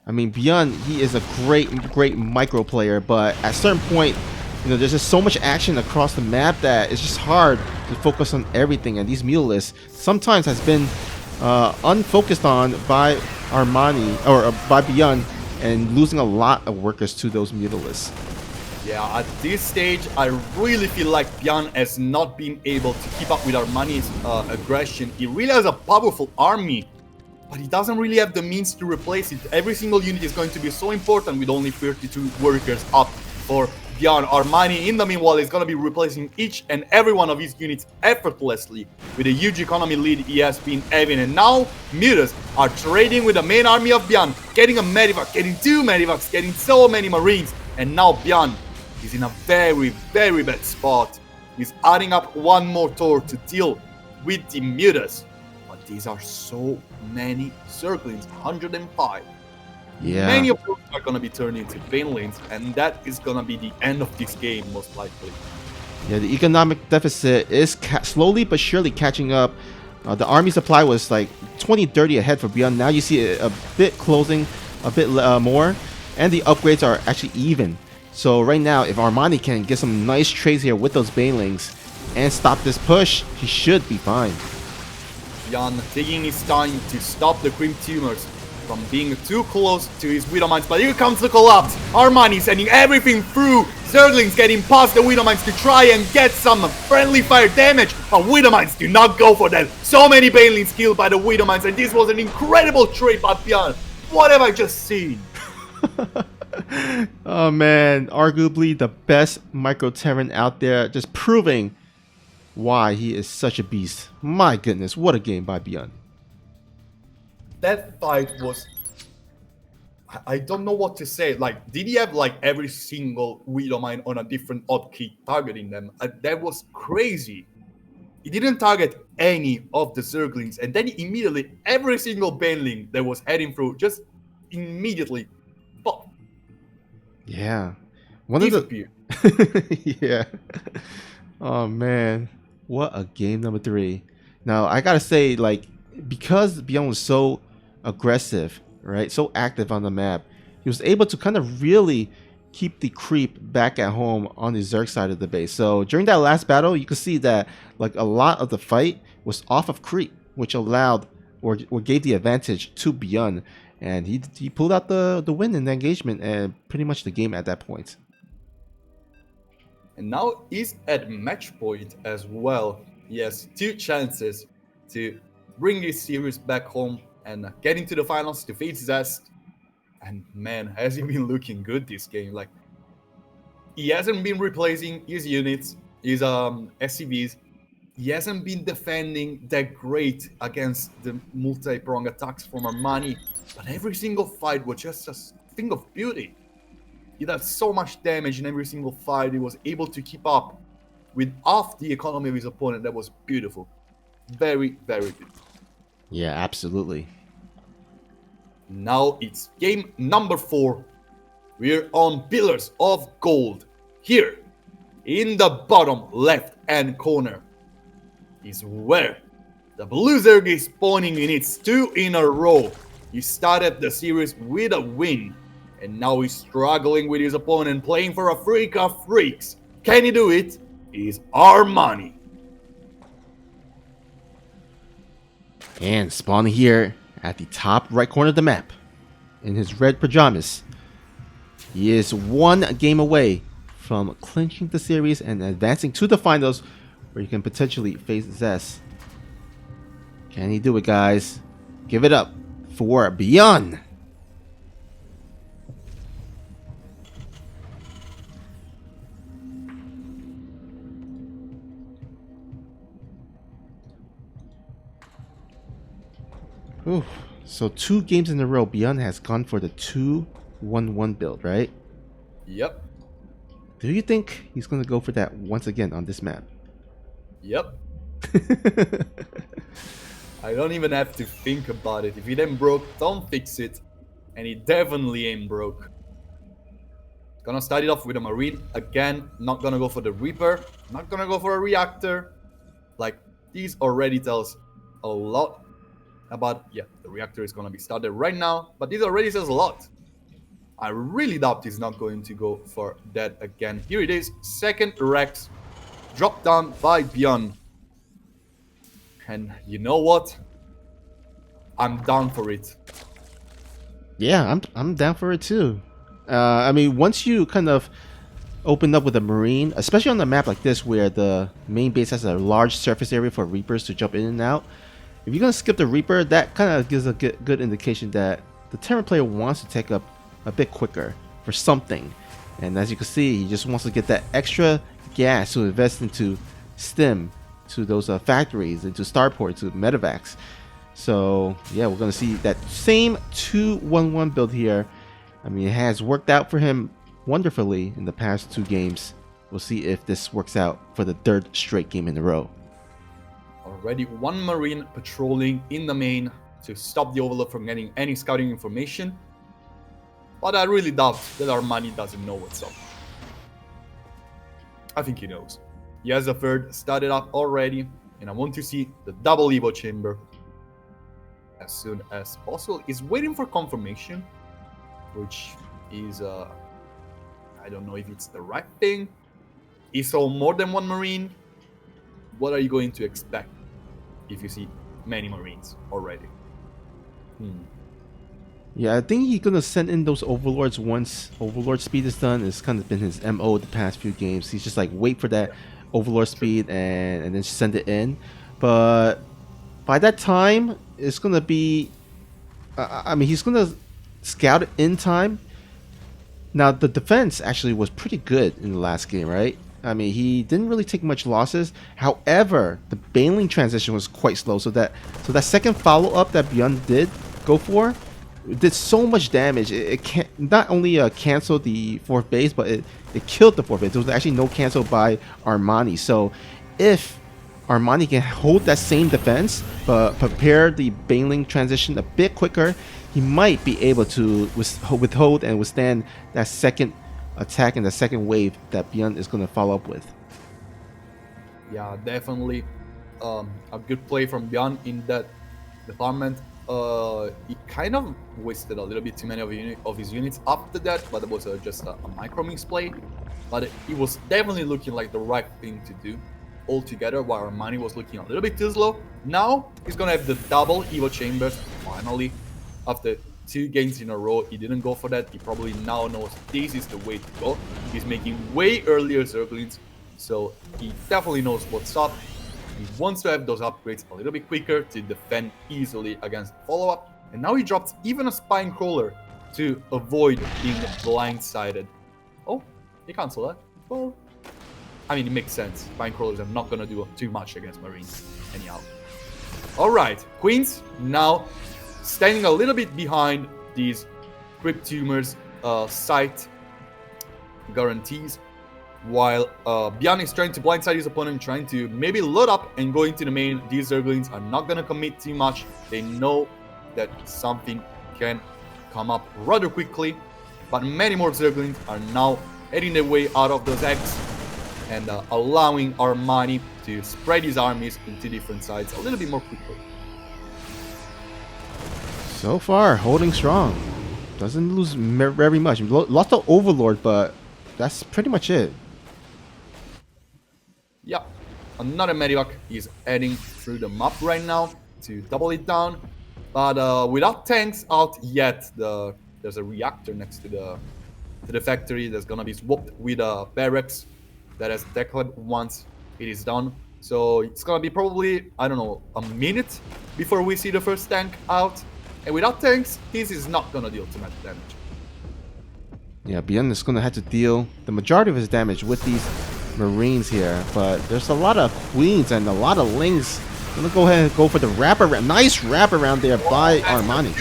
I mean, BYUN, he is a great micro player, but at a certain point, you know, there's just so much action across the map that it's just hard to focus on everything. And these Mutalisks sometimes has been unfocused on by Armani or by BYUN, and losing a lot of workers to those Mutalisks. Yeah, at this stage, I really feel like BYUN has not been able to keep up with Armani's aggression. He really has a powerful army, but he doesn't really have the means to replace it. Every single unit is going to be so important with only 32 workers up for BYUN. Armani, in the meanwhile, is going to be replacing each and every one of his units effortlessly with a huge economy lead he has been having. And now, Mutas are trading with the main army of BYUN, getting a Medivac, getting 2 Medivacs, getting so many Marines. And now BYUN is in a very bad spot. He's adding up one more tour to deal with the Mutas. But these are so many Zerglings, 105. Yeah. Many of those are going to be turned into Banelings, and that is going to be the end of this game, most likely. Yeah, the economic deficit is slowly but surely catching up. The army supply was like 20-30 ahead for BYUN. Now you see it a bit closing, a bit more, and the upgrades are actually even. So right now, if Armani can get some nice trades here with those Banelings and stop this push, he should be fine. BYUN taking his time to stop the Cream Tumors from being too close to his Widowmines, but here comes the collapse. Armani sending everything through. Zerglings getting past the Widowmines to try and get some friendly fire damage, but Widowmines do not go for that. So many Banelings killed by the Widowmines, and this was an incredible trade by BYUN. What have I just seen? Oh man, arguably the best Micro Terran out there, just proving why he is such a beast. My goodness, what a game by BYUN. That fight was... I don't know what to say. Like, did he have like every single Widowmine on a different odd key targeting them? That was crazy. He didn't target any of the Zerglings, and then immediately every single Baneling that was heading through just immediately pop. Yeah. Disappeared. Yeah. Oh man, what a game number 3. Now I gotta say, like, because BYUN was so aggressive, right, so active on the map, he was able to kind of really keep the creep back at home on the Zerg side of the base. So during that last battle, you could see that like a lot of the fight was off of creep, which allowed or gave the advantage to BYUN, and he pulled out the win in the engagement and pretty much the game at that point. And now he's at match point as well. He has 2 chances to bring this series back home and get into the finals to face Zest. And man, has he been looking good this game. Like, he hasn't been replacing his units, his SCVs. He hasn't been defending that great against the multi-prong attacks from Armani. But every single fight was just a thing of beauty. He did so much damage in every single fight. He was able to keep up with half the economy of his opponent. That was beautiful. Very, very beautiful. Yeah, absolutely. Now it's game number 4. We're on Pillars of Gold. Here, in the bottom left-hand corner, is where the Blue Zerg is spawning in its 2 in a row. He started the series with a win, and now he's struggling with his opponent, playing for a freak of freaks. Can he do it? Is ARMANI. And spawning here at the top right corner of the map, in his red pajamas, he is 1 game away from clinching the series and advancing to the finals, where he can potentially face Zest. Can he do it, guys? Give it up for BYUN. Oof. So 2 games in a row, BYUN has gone for the 2-1-1 build, right? Yep. Do you think he's going to go for that once again on this map? Yep. I don't even have to think about it. If it ain't broke, don't fix it. And it definitely ain't broke. Gonna start it off with a Marine. Again, not gonna go for the Reaper. Not gonna go for a Reactor. Like, these already tells a lot about... Yeah, the Reactor is gonna be started right now. But this already says a lot. I really doubt he's not going to go for that again. Here it is. Second Rex. Dropped down by BYUN. And you know what? I'm down for it. Yeah, I'm down for it too. I mean, once you kind of open up with a Marine, especially on a map like this where the main base has a large surface area for Reapers to jump in and out, if you're going to skip the Reaper, that kind of gives a good indication that the Terran player wants to take up a bit quicker for something. And as you can see, he just wants to get that extra gas to invest into STEM, to those factories, into starports, to medevacs. So yeah, we're going to see that same 2-1-1 build here. I mean, it has worked out for him wonderfully in the past 2 games. We'll see if this works out for the 3rd straight game in a row. Already 1 Marine patrolling in the main to stop the Overlord from getting any scouting information. But I really doubt that Armani doesn't know what's up. I think he knows. He has a 3rd started up already, and I want to see the double Evo chamber as soon as possible. He's waiting for confirmation, which is, I don't know if it's the right thing. He saw more than 1 Marine. What are you going to expect if you see many Marines already? Yeah, I think he's gonna send in those Overlords once Overlord speed is done. It's kind of been his MO the past few games. He's just like wait for that Overlord speed and then send it in. But by that time, it's gonna be. I mean, he's gonna scout it in time. Now the defense actually was pretty good in the last game, right? I mean, he didn't really take much losses. However, the Baneling transition was quite slow. So that second follow up that BYUN did go for. It did so much damage. It can't not only canceled the 4th base, but it killed the 4th base. There was actually no cancel by Armani. So if Armani can hold that same defense, but prepare the Baneling transition a bit quicker, he might be able to withhold and withstand that second attack and the second wave that BYUN is going to follow up with. Yeah, definitely a good play from BYUN in that department. He kind of wasted a little bit too many of his units after that, but it was just a micro misplay. But it was definitely looking like the right thing to do altogether, while Armani was looking a little bit too slow. Now he's gonna have the double Evo Chambers, finally. After 2 games in a row, he didn't go for that. He probably now knows this is the way to go. He's making way earlier Zerglings, so he definitely knows what's up. He wants to have those upgrades a little bit quicker to defend easily against follow-up. And now he drops even a Spine Crawler to avoid being blindsided. Oh, he canceled that. Well, I mean, it makes sense. Spine Crawlers are not going to do too much against Marines anyhow. Alright, Queens now standing a little bit behind these Crypt Tumors sight guarantees, while BYUN is trying to blindside his opponent, trying to maybe load up and go into the main. These Zerglings are not going to commit too much. They know that something can come up rather quickly, but many more Zerglings are now heading their way out of those eggs and allowing ARMANI to spread his armies into different sides a little bit more quickly. So far, holding strong. Doesn't lose very much. Lost the Overlord, but that's pretty much it. Yeah, another Medivac is heading through the map right now to double it down, but without tanks out yet. There's a reactor next to the factory that's gonna be swapped with a barracks that has declared once it is done. So it's gonna be probably, I don't know, a minute before we see the first tank out. And without tanks, this is not gonna deal too much damage. Yeah, BYUN is gonna have to deal the majority of his damage with these Marines here, but there's a lot of Queens and a lot of Lings. I'm gonna go ahead and go for the wraparound. Nice wraparound there by ARMANI.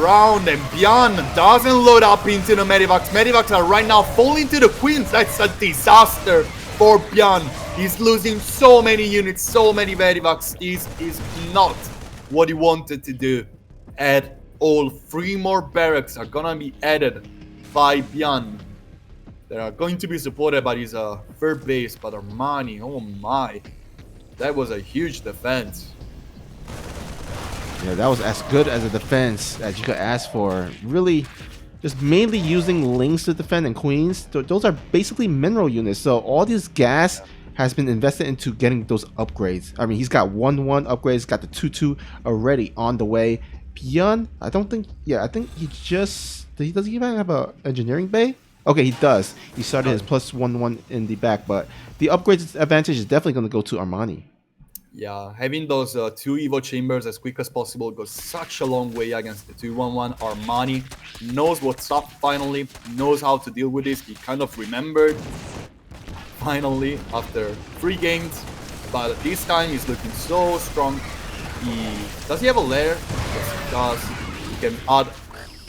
Round, and BYUN doesn't load up into the Medivacs. Medivacs are right now falling to the Queens. That's a disaster for BYUN. He's losing so many units, so many Medivacs. This is not what he wanted to do at all. 3 more barracks are gonna be added by BYUN. They are going to be supported by his third base, but ARMANI, oh my. That was a huge defense. Yeah, that was as good as a defense as you could ask for. Really, just mainly using Lings to defend and Queens. Those are basically mineral units. So all this gas has been invested into getting those upgrades. I mean, he's got 1-1 upgrades, got the 2-2 already on the way. BYUN, I don't think, yeah, I think he just, he doesn't even have a engineering bay. Okay, he does. He started his +1-1 in the back, but the upgrades advantage is definitely going to go to ARMANI. Yeah, having those 2 Evo Chambers as quick as possible goes such a long way against the 2-1-1. ARMANI knows what's up finally, knows how to deal with this. He kind of remembered finally after 3 games, but this time he's looking so strong. Does he have a lair? Yes, he does. He can add,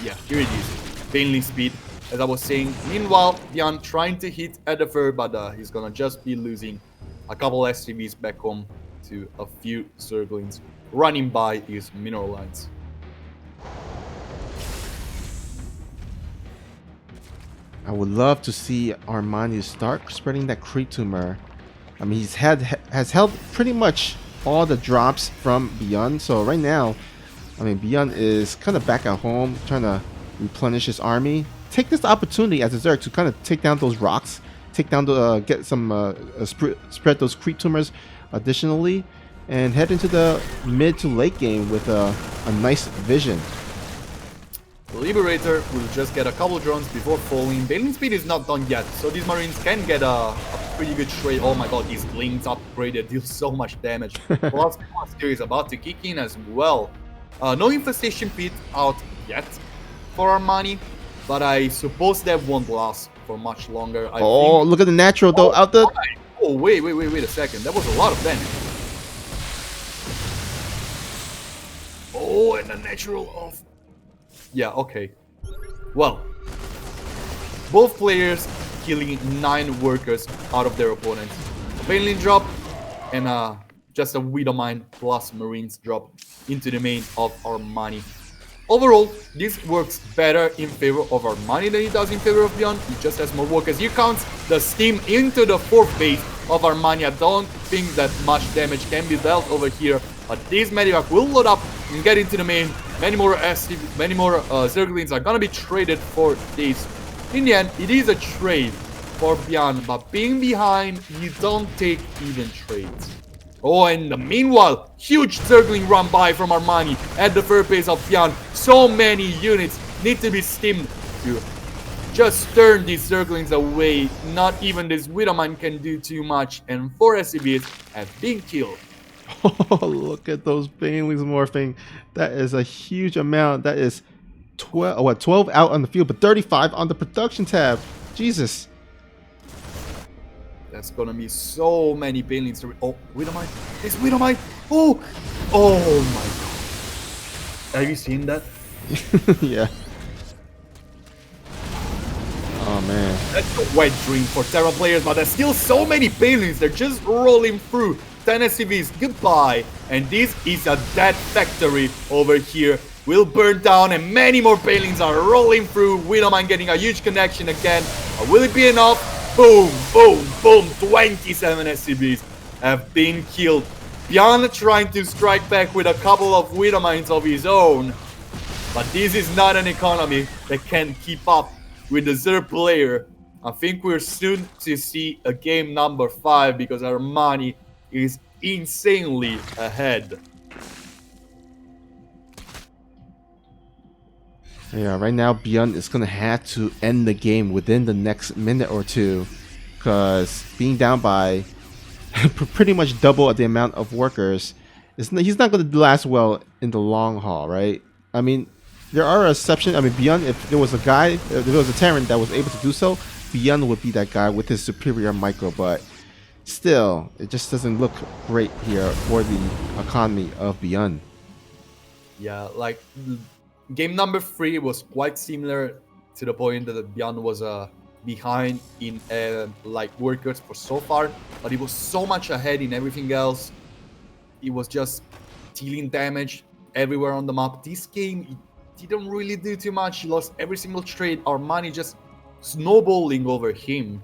yeah, here it is, Baneling speed. As I was saying, meanwhile, BYUN trying to hit at the fur, but he's gonna just be losing a couple SCVs back home to a few Zerglings running by his mineral lines. I would love to see ARMANI start spreading that Creep Tumor. I mean, has held pretty much all the drops from BYUN. So right now, I mean, BYUN is kind of back at home, trying to replenish his army. Take this opportunity as a Zerg to kind of take down those rocks, take down the get some spread those Creep Tumors additionally, and head into the mid to late game with a nice vision. The Liberator will just get a couple drones before falling. Baneling speed is not done yet, so these Marines can get a pretty good trade. Oh my god, these Lings upgraded, deal so much damage. Plus, Master is about to kick in as well. No Infestation Pit out yet for ARMANI, but I suppose that won't last for much longer. I think... Look at the natural though, out the... Oh, wait a second. That was a lot of damage. Oh, and the natural of... Yeah, okay. Well, both players killing 9 workers out of their opponents. A Baneling drop and just a Widowmine plus Marines drop into the main of ARMANI. Overall, this works better in favor of ARMANI than it does in favor of BYUN. It just has more workers. You count the steam into the 4th base of ARMANI. I don't think that much damage can be dealt over here. But this Medivac will load up and get into the main. Many more Zerglings are gonna be traded for this. In the end, it is a trade for BYUN, but being behind, you don't take even trades. Oh, and meanwhile, huge circling run by from Armani at the third base of BYUN. So many units need to be steamed to just turn these circlings away. Not even this Widowmine can do too much, and 4 SCVs have been killed. Oh, look at those banelings morphing. That is a huge amount. That is 12 out on the field, but 35 on the production tab. Jesus. There's gonna be so many banelings to... Oh, Widowmine! It's Widowmine! Oh! Oh my god. Have you seen that? Yeah. Oh man. That's a wet dream for Terra players, but there's still so many banelings. They're just rolling through. 10 SCVs, goodbye. And this is a dead factory over here. Will burn down, and many more banelings are rolling through. Widowmine getting a huge connection again. Will it be enough? Boom, boom, boom. 27 SCVs have been killed. BYUN trying to strike back with a couple of Widowmines of his own. But this is not an economy that can keep up with the Zerg player. I think we're soon to see a game number 5 because Armani is insanely ahead. Yeah, right now BYUN is gonna have to end the game within the next minute or two, because being down by pretty much double the amount of workers, he's not gonna last well in the long haul, right? I mean, there are exceptions. I mean, BYUN, if there was a guy, if there was a Terran that was able to do so, BYUN would be that guy with his superior micro, but still, it just doesn't look great here for the economy of BYUN. Yeah, like game number 3 was quite similar to the point that BYUN was behind in like workers for so far, but it was so much ahead in everything else. It was just dealing damage everywhere on the map. This game, it didn't really do too much. He lost every single trade. Armani just snowballing over him,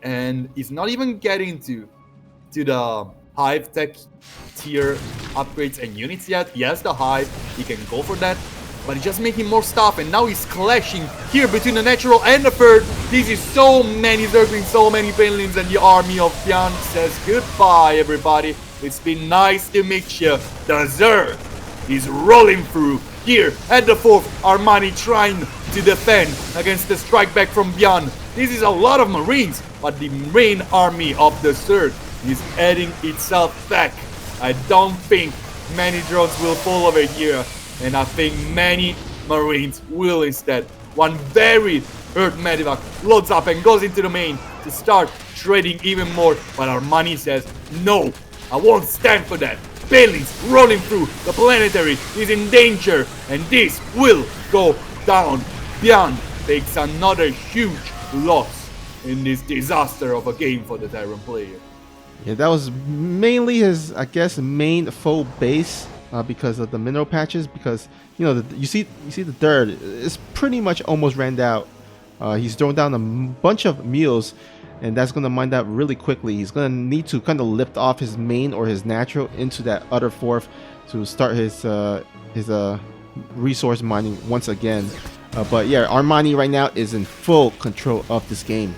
and he's not even getting to the Hive Tech tier upgrades and units yet. He has the Hive, he can go for that, but he's just making more stuff, and now he's clashing here between the natural and the third. This is so many Zerglings, so many Banelings, and the army of BYUN says goodbye, everybody. It's been nice to meet you. The Zerg is rolling through here at the fourth. Armani trying to defend against the strike back from BYUN. This is a lot of Marines, but the main army of the Zerg is adding itself back. I don't think many drones will fall over here, and I think many Marines will instead. One very hurt Medivac loads up and goes into the main to start trading even more, but Armani says, no, I won't stand for that. Banelings rolling through, the planetary is in danger, and this will go down. BYUN takes another huge loss in this disaster of a game for the Terran player. Yeah, that was mainly his, I guess, main full base because of the mineral patches. Because you know, you see the third is pretty much almost ran out. He's thrown down a bunch of mules, and that's gonna mine out really quickly. He's gonna need to kind of lift off his main or his natural into that other fourth to start his resource mining once again. But yeah, Armani right now is in full control of this game.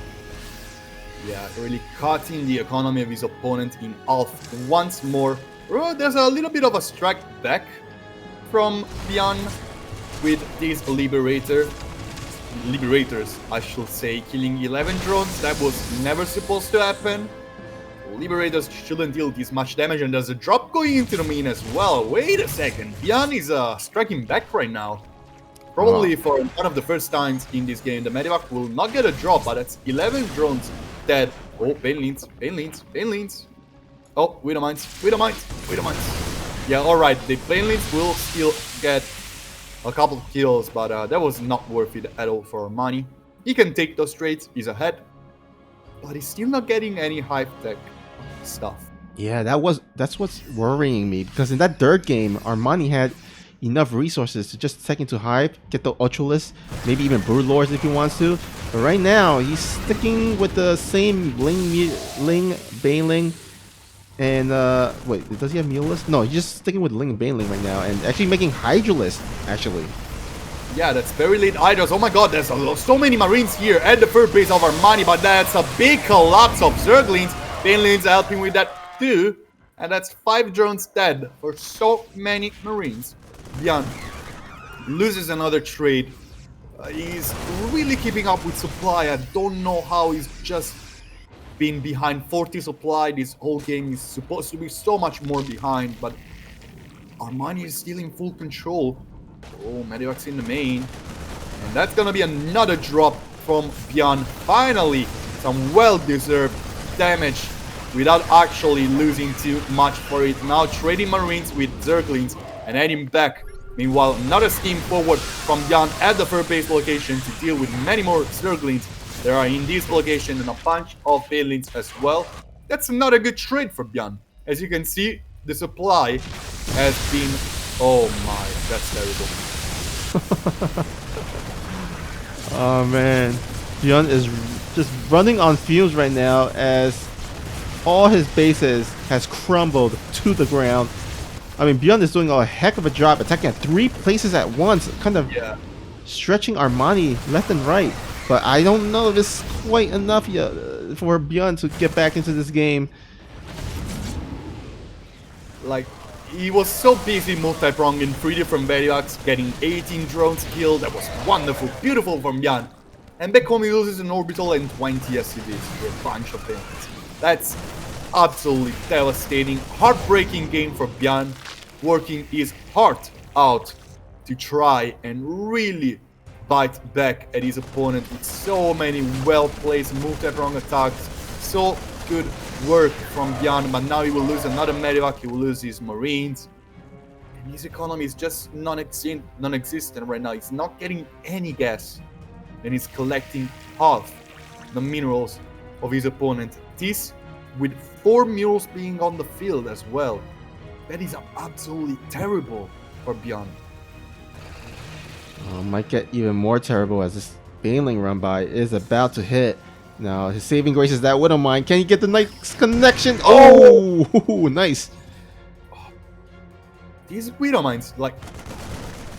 Yeah, really cutting the economy of his opponent in half once more. There's a little bit of a strike back from BYUN with these liberators, I should say, killing 11 drones. That was never supposed to happen. Liberators shouldn't deal this much damage, and there's a drop going into the main as well. Wait a second, BYUN is striking back right now. Probably for one of the first times in this game, the Medivac will not get a drop, but that's 11 drones dead. Oh, Banelings. Oh, Widowmines. Yeah, alright, the Banelings will still get a couple of kills, but that was not worth it at all for Armani. He can take those trades, he's ahead, but he's still not getting any Hive Tech stuff. Yeah, that's what's worrying me, because in that third game, Armani had enough resources to just take into Hive, get the Ultralisk, maybe even Broodlords if he wants to. But right now, he's sticking with the same Ling Baneling, and wait, does he have Mulelist? No, he's just sticking with Ling Baneling right now, and actually making Hydralisk, actually. Yeah, that's very late Hydras. Oh my god, there's so many Marines here at the third base of Armani, but that's a big collapse of Zerglings. Banelings helping with that too. And that's 5 drones dead for so many Marines. BYUN loses another trade. He's really keeping up with supply. I don't know how he's just been behind 40 supply. This whole game is supposed to be so much more behind, but ARMANI is still in full control. Oh, Medivac's in the main. And that's gonna be another drop from BYUN. Finally, some well-deserved damage without actually losing too much for it. Now trading Marines with Zerglings and heading back. Meanwhile, another steam forward from BYUN at the third base location to deal with many more Zerglings. There are in this location and a bunch of Banelings as well. That's not a good trade for BYUN. As you can see, the supply has been... Oh my, that's terrible. Oh man, BYUN is just running on fumes right now as all his bases has crumbled to the ground. I mean, BYUN is doing a heck of a job attacking at 3 places at once, kind of stretching ARMANI left and right. But I don't know if it's quite enough yet for BYUN to get back into this game. Like, he was so busy multi-pronging 3 different Medivacs, getting 18 drones killed. That was wonderful, beautiful from BYUN. And back home he loses an orbital and 20 SCVs for a bunch of things. That's absolutely devastating, heartbreaking game for BYUN, working his heart out to try and really bite back at his opponent with so many well-placed multi-prong attacks. So good work from BYUN, but now he will lose another Medivac, he will lose his Marines. And his economy is just non-existent right now. He's not getting any gas. And he's collecting half the minerals of his opponent. This with 4 murals being on the field as well. That is absolutely terrible for BYUN. Might get even more terrible as this Baneling run by is about to hit. Now his saving grace is that Widow Mine. Can he get the nice connection? Oh, nice. These Widow Mines, like,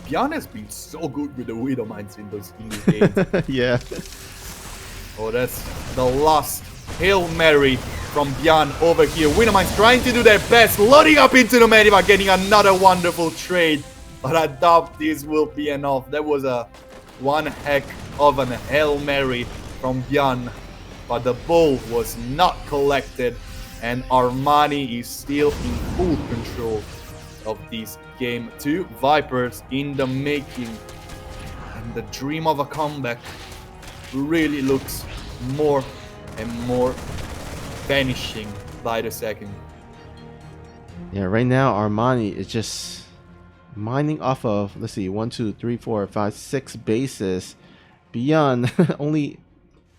BYUN has been so good with the Widow Mines in these games. Yeah. Oh, that's the last Hail Mary from BYUN over here. Widow Mines trying to do their best, loading up into the Medivac, getting another wonderful trade. But I doubt this will be enough. That was one heck of an Hail Mary from BYUN. But the ball was not collected. And ARMANI is still in full control of this game. 2 Vipers in the making. And the dream of a comeback really looks more and more vanishing by the second. Yeah, right now ARMANI is just mining off of, let's see, 1, 2, 3, 4, 5, 6 bases. BYUN only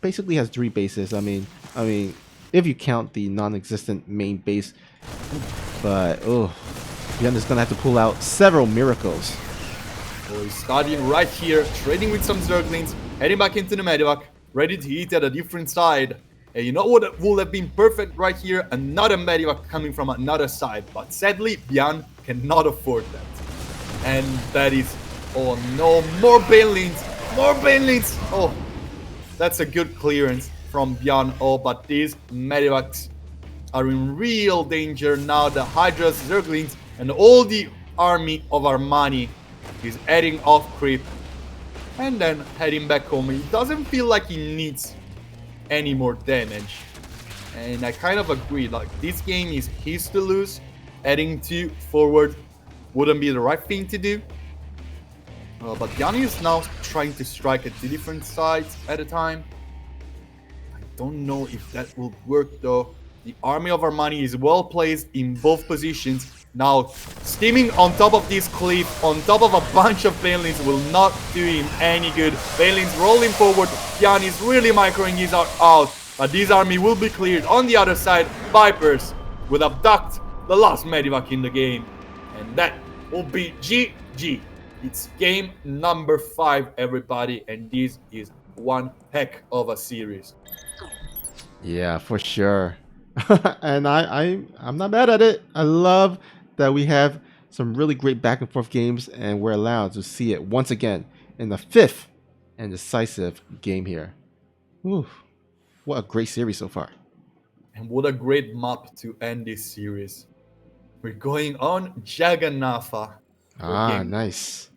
basically has 3 bases. I mean, if you count the non-existent main base, but BYUN is gonna have to pull out several miracles. So he's starting right here, trading with some Zerglings, heading back into the Medivac, ready to hit at a different side. And you know what would have been perfect right here? Another Medivac coming from another side. But sadly, BYUN cannot afford that. And that is... Oh no, more Banelings! More Banelings! Oh, that's a good clearance from BYUN. Oh, but these Medivacs are in real danger now. The Hydras, Zerglings, and all the army of ARMANI is heading off creep. And then heading back home. He doesn't feel like he needs any more damage. And I kind of agree. Like, this game is his to lose. Heading to forward wouldn't be the right thing to do. But BYUN is now trying to strike at 2 different sides at a time. I don't know if that will work though. The army of ARMANI is well placed in both positions. Now, steaming on top of this cliff, on top of a bunch of Banelings will not do him any good. Banelings rolling forward. BYUN is really microing his out. But this army will be cleared. On the other side, Vipers will abduct the last Medivac in the game. And that will be GG. It's game number 5, everybody. And this is one heck of a series. Yeah, for sure. And I'm not mad at it. I love that we have some really great back and forth games, and we're allowed to see it once again in the 5th and decisive game here. Ooh, what a great series so far. And what a great map to end this series. We're going on Jagannafa for Ah, game. nice.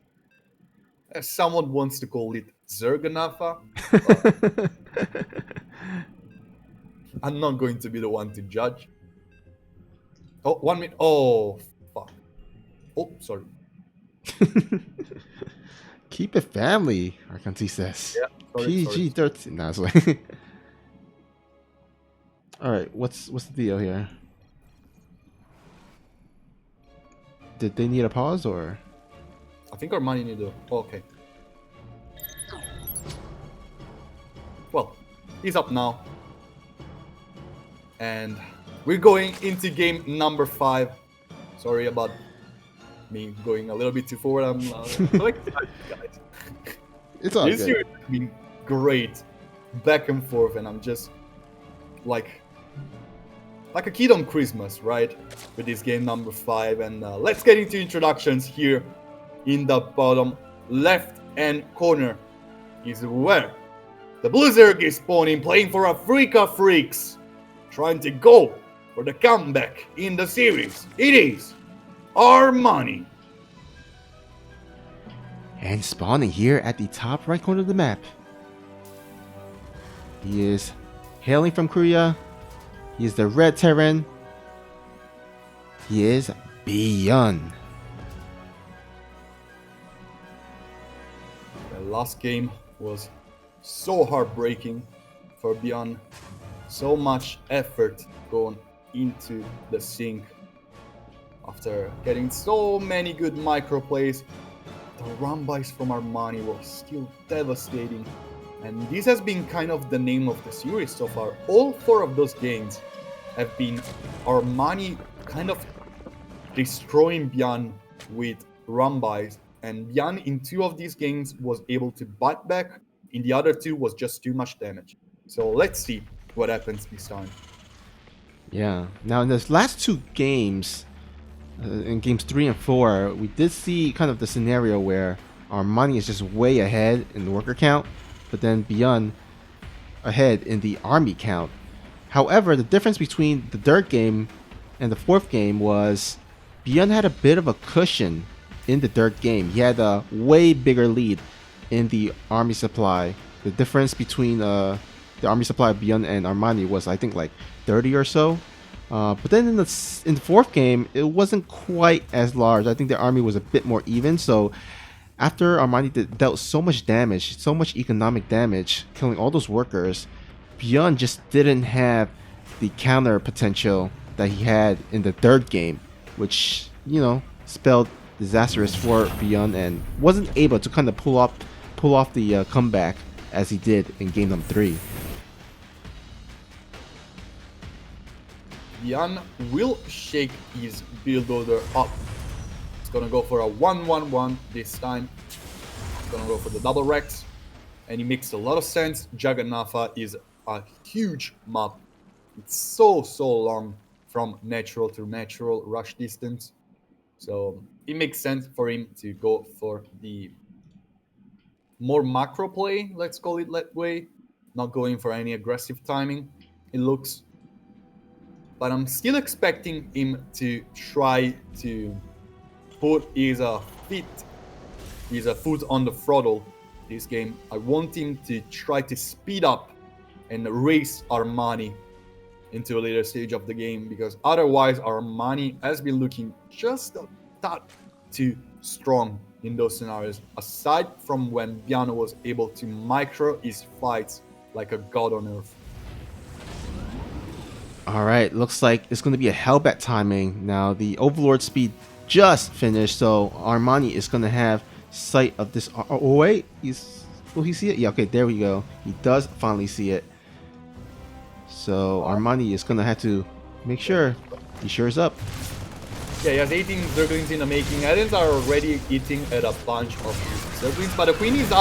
As someone wants to call it Zerganafa, but I'm not going to be the one to judge. Oh, 1 minute. Oh, fuck. Oh, sorry. Keep it family, Arkanti says. Yeah, sorry. PG 13. Nah, it's like. Alright, what's the deal here? Did they need a pause or? I think ARMANI need to. Oh, okay. Well, he's up now. And we're going into game number 5. Sorry about me going a little bit too forward. I'm so excited, guys. It's all This good. series has been great, back and forth, and I'm just like a kid on Christmas, right? With this game number 5, and let's get into introductions here. In the bottom left hand corner is where the Blue Zerg is spawning, playing for Africa Freaks, trying to go for the comeback in the series. It is ARMANI. And spawning here at the top right corner of the map. He is hailing from Korea. He is the Red Terran. He is BYUN. The last game was so heartbreaking for BYUN. So much effort gone into the sink. After getting so many good micro plays, the run buys from ARMANI was still devastating. And this has been kind of the name of the series so far. All 4 of those games have been ARMANI kind of destroying BYUN with run buys. And BYUN in 2 of these games was able to bite back. In the other 2 was just too much damage. So let's see what happens this time. Yeah. Now in this last 2 games, in games 3 and 4, we did see kind of the scenario where ARMANI is just way ahead in the worker count, but then BYUN ahead in the army count. However, the difference between the third game and the 4th game was BYUN had a bit of a cushion in the third game. He had a way bigger lead in the army supply. The difference between the army supply of BYUN and ARMANI was, I think, like 30 or so. But then in the 4th game, it wasn't quite as large. I think the army was a bit more even. So after ARMANI dealt so much damage, so much economic damage, killing all those workers, BYUN just didn't have the counter potential that he had in the third game, which, you know, spelled disastrous for BYUN and wasn't able to kind of pull off the comeback as he did in game number 3. BYUN will shake his build order up. It's gonna go for a 1-1-1 this time. It's gonna go for the double Rex, and it makes a lot of sense. Jagannafa is a huge map. It's so long from natural to natural rush distance, so it makes sense for him to go for the more macro play, let's call it that way, not going for any aggressive timing, it looks. But I'm still expecting him to try to put his foot on the throttle this game. I want him to try to speed up and race ARMANI into a later stage of the game, because otherwise ARMANI has been looking just a tad too strong in those scenarios, aside from when BYUN was able to micro his fights like a god on earth. Alright, looks like it's going to be a hellbat timing. Now, the Overlord speed just finished, so ARMANI is going to have sight of this. Oh, wait, will he see it? Yeah, okay, there we go. He does finally see it. So, ARMANI is going to have to make sure he shores up. Yeah, he has 18 Zerglings in the making. Aliens are already eating at a bunch of Zerglings, but the Queens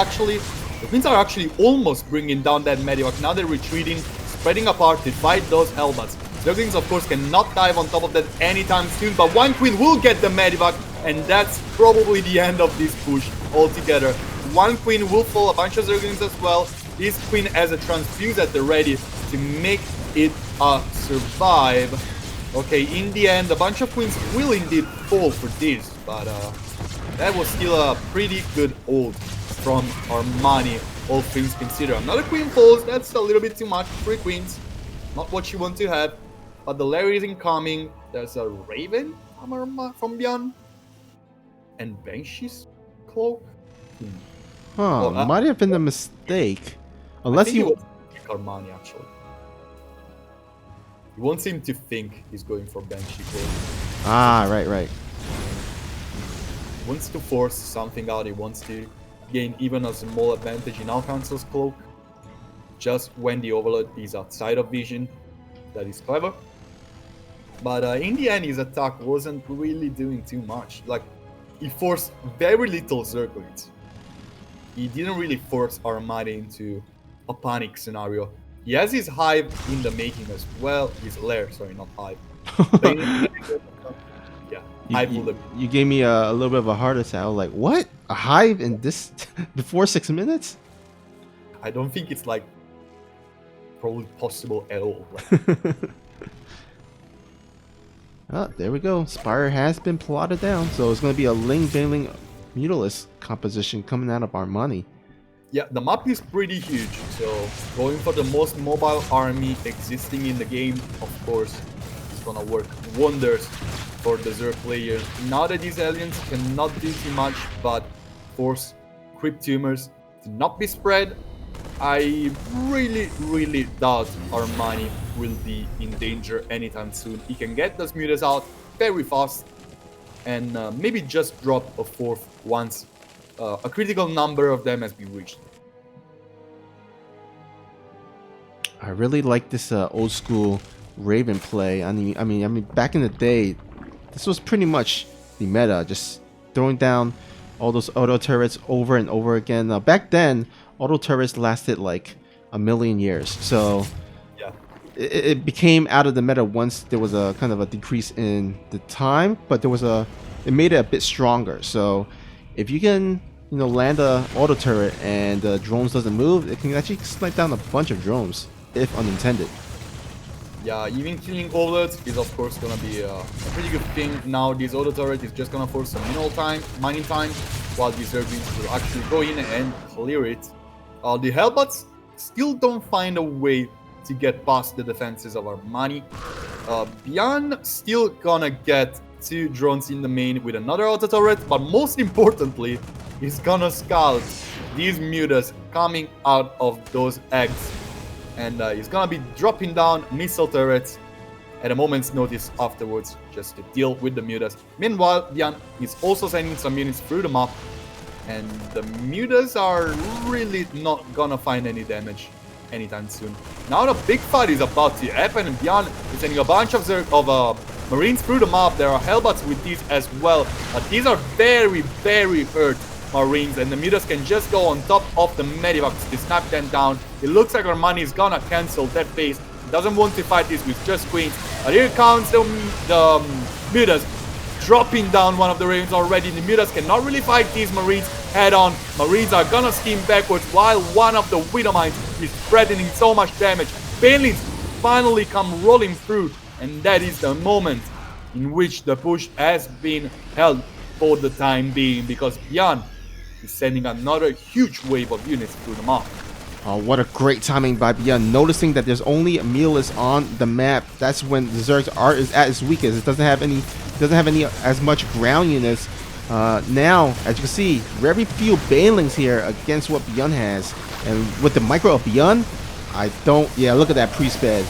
are actually almost bringing down that Medivac. Now they're retreating, spreading apart to fight those Hellbats. Zerglings, of course, cannot dive on top of that anytime soon, but one Queen will get the Medivac, and that's probably the end of this push altogether. One Queen will fall, a bunch of Zerglings as well. This Queen has a transfuse at the ready to make it survive. Okay, in the end, a bunch of queens will indeed fall for this, but that was still a pretty good ult from Armani, all things considered. Another queen falls, that's a little bit too much. 3 queens, not what you want to have. But the Larry is incoming. There's a Raven from BYUN. And Banshee's cloak? Hmm. Huh, Well, might have been a mistake. I Unless think it you... was Armani, actually. He won't seem to think he's going for Banshee cloak. Ah, right. He wants to force something out. He wants to gain even a small advantage in Alcancel's cloak. Just when the Overlord is outside of vision. That is clever. But in the end, his attack wasn't really doing too much. Like, he forced very little Zerglings. He didn't really force Armani into a panic scenario. He has his hive in the making as well. His lair, sorry, not hive. But yeah, hive will You gave me a little bit of a heart attack. I was like, what? A hive in this before 6 minutes? I don't think it's like probably possible at all. Like, Oh, there we go. Spire has been plotted down, so it's going to be a Ling Bailing Mutalisk composition coming out of Armani. yeah, the map is pretty huge, so going for the most mobile army existing in the game, of course, is gonna work wonders for the Zerg players. Now that these aliens cannot do too much but force Crypt Tumors to not be spread, I really doubt Armani will be in danger anytime soon. He can get those mutas out very fast and maybe just drop a 4th once a critical number of them has been reached. I really like this old school Raven play. I mean, back in the day, this was pretty much the meta, just throwing down all those auto turrets over and over again. Back then, auto turrets lasted like a million years, so Yeah. it became out of the meta once there was a kind of a decrease in the time, but it made it a bit stronger. So if you can, land a auto turret and the drones doesn't move, it can actually snipe down a bunch of drones, if unintended. Yeah, even killing Overlords is of course gonna be a pretty good thing. Now this auto turret is just gonna force some mining time, while these Zerglings will actually go in and clear it. The Hellbots still don't find a way to get past the defenses of Armani. BYUN still gonna get 2 drones in the main with another auto turret, but most importantly, he's gonna scout these mutas coming out of those eggs. And he's gonna be dropping down missile turrets at a moment's notice afterwards, just to deal with the mutas. Meanwhile, BYUN is also sending some units through the map, and the mutas are really not gonna find any damage anytime soon. Now the big fight is about to happen, and BYUN is sending a bunch of Marines through the map. There are Hellbots with these as well, but these are very hurt Marines, and the mutas can just go on top of the medivacs to snap them down. It looks like Armani is gonna cancel that phase. Doesn't want to fight this with just queens. But here comes the mutas, dropping down one of the ravens already. The mutas cannot really fight these Marines head on. Marines are gonna scheme backwards while one of the Widowmines is threatening so much damage. Banelings finally come rolling through, and that is the moment in which the push has been held for the time being, because BYUN is sending another huge wave of units through the map. Oh, what a great timing by BYUN, noticing that there's only a Mutalisk on the map. That's when the Zerg's art is at its weakest. It doesn't have any as much ground units. Now, as you can see, very few Banelings here against what BYUN has. And with the micro of BYUN, look at that pre-sped.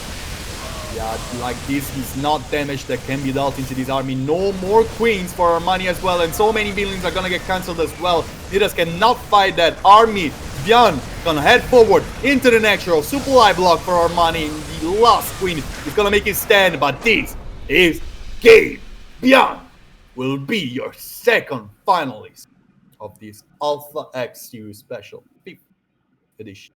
Yeah, like this is not damage that can be dealt into this army. No more queens for Armani as well, and so many buildings are gonna get cancelled as well. Mutas cannot fight that army. BYUN gonna head forward into the natural supply block for Armani. The last queen is gonna make his stand, but this is game. BYUN will be your second finalist of this Alpha X Series Special 5th edition.